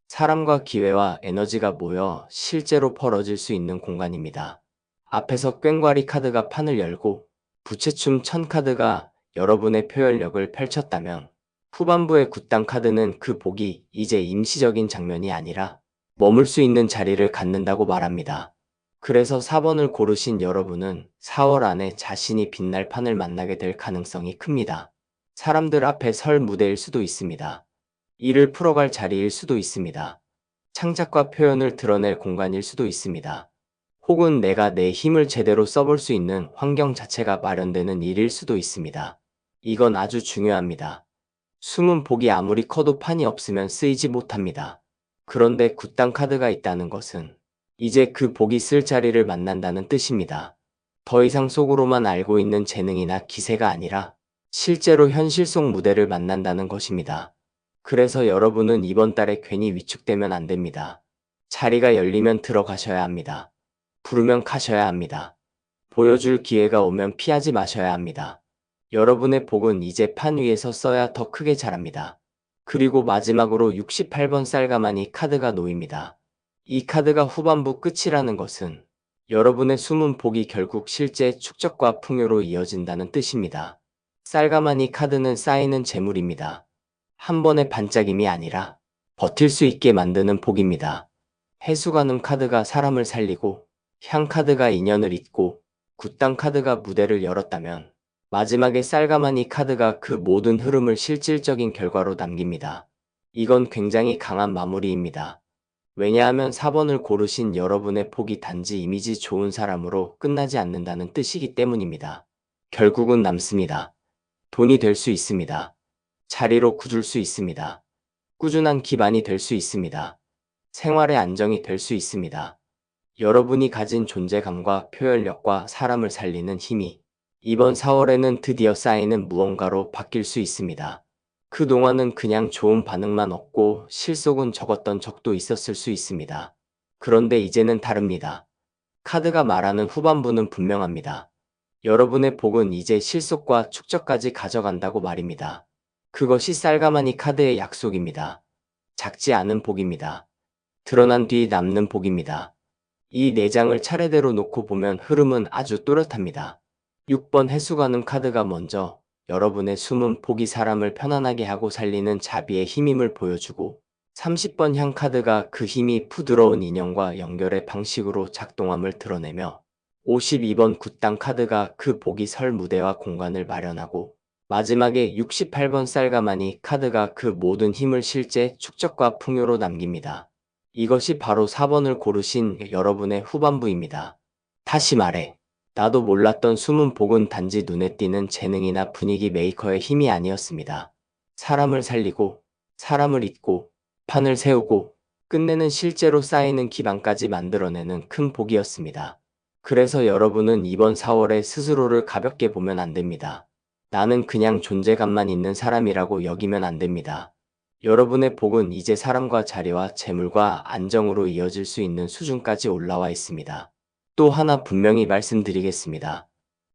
사람과 기회와 에너지가 모여 실제로 벌어질 수 있는 공간입니다. 앞에서 꽹과리 카드가 판을 열고 부채춤 천 카드가 여러분의 표현력을 펼쳤다면 후반부의 굿당 카드는 그 복이 이제 임시적인 장면이 아니라 머물 수 있는 자리를 갖는다고 말합니다. 그래서 4번을 고르신 여러분은 4월 안에 자신이 빛날 판을 만나게 될 가능성이 큽니다. 사람들 앞에 설 무대일 수도 있습니다. 일을 풀어갈 자리일 수도 있습니다. 창작과 표현을 드러낼 공간일 수도 있습니다. 혹은 내가 내 힘을 제대로 써볼 수 있는 환경 자체가 마련되는 일일 수도 있습니다. 이건 아주 중요합니다. 숨은 복이 아무리 커도 판이 없으면 쓰이지 못합니다. 그런데 굿당 카드가 있다는 것은 이제 그 복이 쓸 자리를 만난다는 뜻입니다. 더 이상 속으로만 알고 있는 재능이나 기세가 아니라 실제로 현실 속 무대를 만난다는 것입니다. 그래서 여러분은 이번 달에 괜히 위축되면 안 됩니다. 자리가 열리면 들어가셔야 합니다. 부르면 가셔야 합니다. 보여줄 기회가 오면 피하지 마셔야 합니다. 여러분의 복은 이제 판 위에서 써야 더 크게 자랍니다. 그리고 마지막으로 68번 쌀가마니 카드가 놓입니다. 이 카드가 후반부 끝이라는 것은 여러분의 숨은 복이 결국 실제 축적과 풍요로 이어진다는 뜻입니다. 쌀가마니 카드는 쌓이는 재물입니다. 한 번의 반짝임이 아니라 버틸 수 있게 만드는 복입니다. 해수가능 카드가 사람을 살리고 향 카드가 인연을 잇고 굿당 카드가 무대를 열었다면 마지막에 쌀가마니 카드가 그 모든 흐름을 실질적인 결과로 남깁니다. 이건 굉장히 강한 마무리입니다. 왜냐하면 4번을 고르신 여러분의 복이 단지 이미지 좋은 사람으로 끝나지 않는다는 뜻이기 때문입니다. 결국은 남습니다. 돈이 될 수 있습니다. 자리로 굳을 수 있습니다. 꾸준한 기반이 될 수 있습니다. 생활의 안정이 될 수 있습니다. 여러분이 가진 존재감과 표현력과 사람을 살리는 힘이 이번 4월에는 드디어 쌓이는 무언가로 바뀔 수 있습니다. 그동안은 그냥 좋은 반응만 얻고 실속은 적었던 적도 있었을 수 있습니다. 그런데 이제는 다릅니다. 카드가 말하는 후반부는 분명합니다. 여러분의 복은 이제 실속과 축적까지 가져간다고 말입니다. 그것이 쌀가마니 카드의 약속입니다. 작지 않은 복입니다. 드러난 뒤 남는 복입니다. 이 4장을 차례대로 놓고 보면 흐름은 아주 또렷합니다. 6번 해수가는 카드가 먼저 여러분의 숨은 폭이 사람을 편안하게 하고 살리는 자비의 힘임을 보여주고, 30번 향 카드가 그 힘이 부드러운 인연과 연결의 방식으로 작동함을 드러내며, 52번 굿당 카드가 그 복이 설 무대와 공간을 마련하고, 마지막에 68번 쌀가마니 카드가 그 모든 힘을 실제 축적과 풍요로 남깁니다. 이것이 바로 4번을 고르신 여러분의 후반부입니다. 다시 말해, 나도 몰랐던 숨은 복은 단지 눈에 띄는 재능이나 분위기 메이커의 힘이 아니었습니다. 사람을 살리고, 사람을 잇고, 판을 세우고, 끝내는 실제로 쌓이는 기반까지 만들어내는 큰 복이었습니다. 그래서 여러분은 이번 4월에 스스로를 가볍게 보면 안 됩니다. 나는 그냥 존재감만 있는 사람이라고 여기면 안 됩니다. 여러분의 복은 이제 사람과 자리와 재물과 안정으로 이어질 수 있는 수준까지 올라와 있습니다. 또 하나 분명히 말씀드리겠습니다.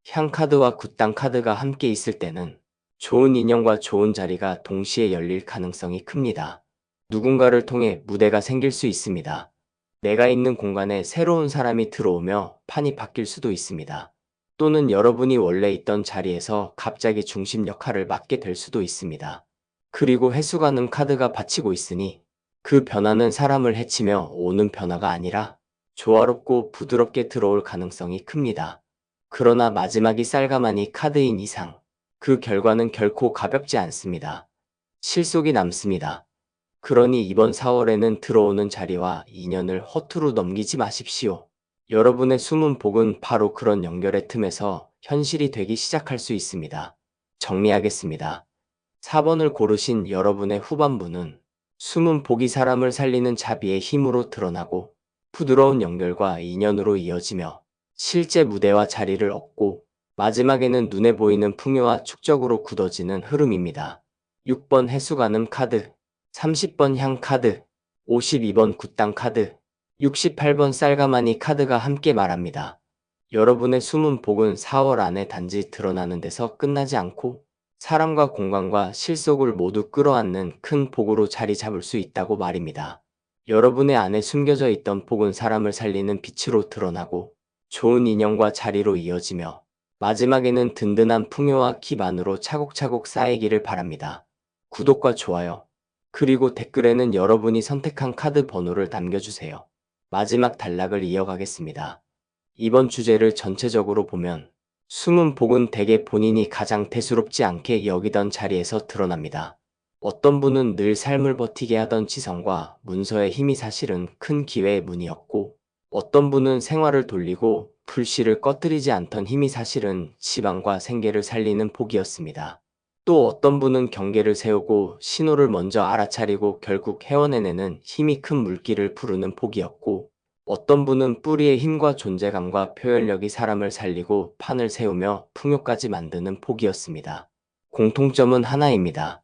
향 카드와 굿당 카드가 함께 있을 때는 좋은 인연과 좋은 자리가 동시에 열릴 가능성이 큽니다. 누군가를 통해 무대가 생길 수 있습니다. 내가 있는 공간에 새로운 사람이 들어오며 판이 바뀔 수도 있습니다. 또는 여러분이 원래 있던 자리에서 갑자기 중심 역할을 맡게 될 수도 있습니다. 그리고 해수가는 카드가 받치고 있으니 그 변화는 사람을 해치며 오는 변화가 아니라 조화롭고 부드럽게 들어올 가능성이 큽니다. 그러나 마지막이 쌀가마니 카드인 이상 그 결과는 결코 가볍지 않습니다. 실속이 남습니다. 그러니 이번 4월에는 들어오는 자리와 인연을 허투루 넘기지 마십시오. 여러분의 숨은 복은 바로 그런 연결의 틈에서 현실이 되기 시작할 수 있습니다. 정리하겠습니다. 4번을 고르신 여러분의 후반부는 숨은 복이 사람을 살리는 자비의 힘으로 드러나고 부드러운 연결과 인연으로 이어지며 실제 무대와 자리를 얻고 마지막에는 눈에 보이는 풍요와 축적으로 굳어지는 흐름입니다. 6번 해수가는 카드, 30번 향 카드, 52번 굿당 카드, 68번 쌀가마니 카드가 함께 말합니다. 여러분의 숨은 복은 4월 안에 단지 드러나는 데서 끝나지 않고 사람과 공간과 실속을 모두 끌어안는 큰 복으로 자리 잡을 수 있다고 말입니다. 여러분의 안에 숨겨져 있던 복은 사람을 살리는 빛으로 드러나고 좋은 인연과 자리로 이어지며 마지막에는 든든한 풍요와 기반으로 차곡차곡 쌓이기를 바랍니다. 구독과 좋아요, 그리고 댓글에는 여러분이 선택한 카드 번호를 남겨주세요. 마지막 단락을 이어가겠습니다. 이번 주제를 전체적으로 보면 숨은 복은 대개 본인이 가장 대수롭지 않게 여기던 자리에서 드러납니다. 어떤 분은 늘 삶을 버티게 하던 지성과 문서의 힘이 사실은 큰 기회의 문이었고, 어떤 분은 생활을 돌리고 불씨를 꺼뜨리지 않던 힘이 사실은 지방과 생계를 살리는 복이었습니다. 또 어떤 분은 경계를 세우고 신호를 먼저 알아차리고 결국 헤어내내는 힘이 큰 물길을 부르는 복이었고, 어떤 분은 뿌리의 힘과 존재감과 표현력이 사람을 살리고 판을 세우며 풍요까지 만드는 복이었습니다. 공통점은 하나입니다.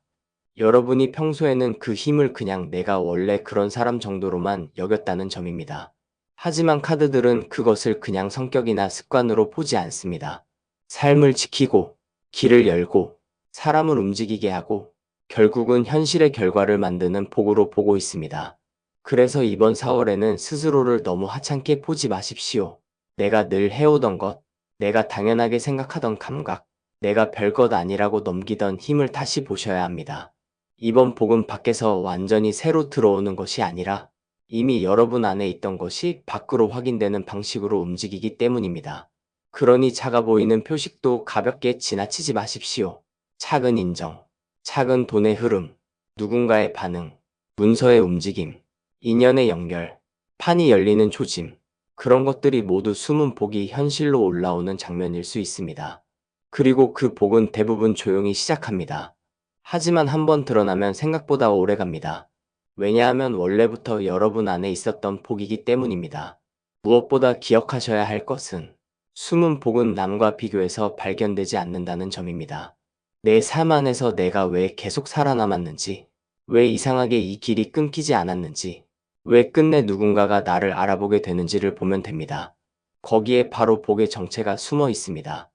여러분이 평소에는 그 힘을 그냥 내가 원래 그런 사람 정도로만 여겼다는 점입니다. 하지만 카드들은 그것을 그냥 성격이나 습관으로 보지 않습니다. 삶을 지키고, 길을 열고, 사람을 움직이게 하고, 결국은 현실의 결과를 만드는 복으로 보고 있습니다. 그래서 이번 4월에는 스스로를 너무 하찮게 보지 마십시오. 내가 늘 해오던 것, 내가 당연하게 생각하던 감각, 내가 별것 아니라고 넘기던 힘을 다시 보셔야 합니다. 이번 복은 밖에서 완전히 새로 들어오는 것이 아니라 이미 여러분 안에 있던 것이 밖으로 확인되는 방식으로 움직이기 때문입니다. 그러니 작아 보이는 표식도 가볍게 지나치지 마십시오. 작은 인정, 작은 돈의 흐름, 누군가의 반응, 문서의 움직임, 인연의 연결, 판이 열리는 조짐, 그런 것들이 모두 숨은 복이 현실로 올라오는 장면일 수 있습니다. 그리고 그 복은 대부분 조용히 시작합니다. 하지만 한번 드러나면 생각보다 오래 갑니다. 왜냐하면 원래부터 여러분 안에 있었던 복이기 때문입니다. 무엇보다 기억하셔야 할 것은 숨은 복은 남과 비교해서 발견되지 않는다는 점입니다. 내 삶 안에서 내가 왜 계속 살아남았는지, 왜 이상하게 이 길이 끊기지 않았는지, 왜 끝내 누군가가 나를 알아보게 되는지를 보면 됩니다. 거기에 바로 복의 정체가 숨어 있습니다.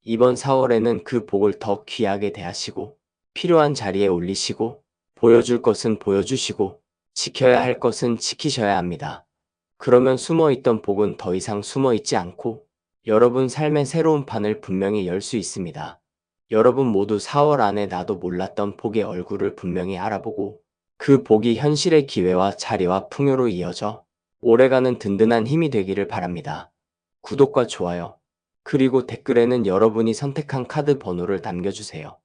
이번 4월에는 그 복을 더 귀하게 대하시고, 필요한 자리에 올리시고, 보여줄 것은 보여주시고, 지켜야 할 것은 지키셔야 합니다. 그러면 숨어있던 복은 더 이상 숨어있지 않고 여러분 삶의 새로운 판을 분명히 열 수 있습니다. 여러분 모두 4월 안에 나도 몰랐던 복의 얼굴을 분명히 알아보고 그 복이 현실의 기회와 자리와 풍요로 이어져 오래가는 든든한 힘이 되기를 바랍니다. 구독과 좋아요, 그리고 댓글에는 여러분이 선택한 카드 번호를 남겨주세요.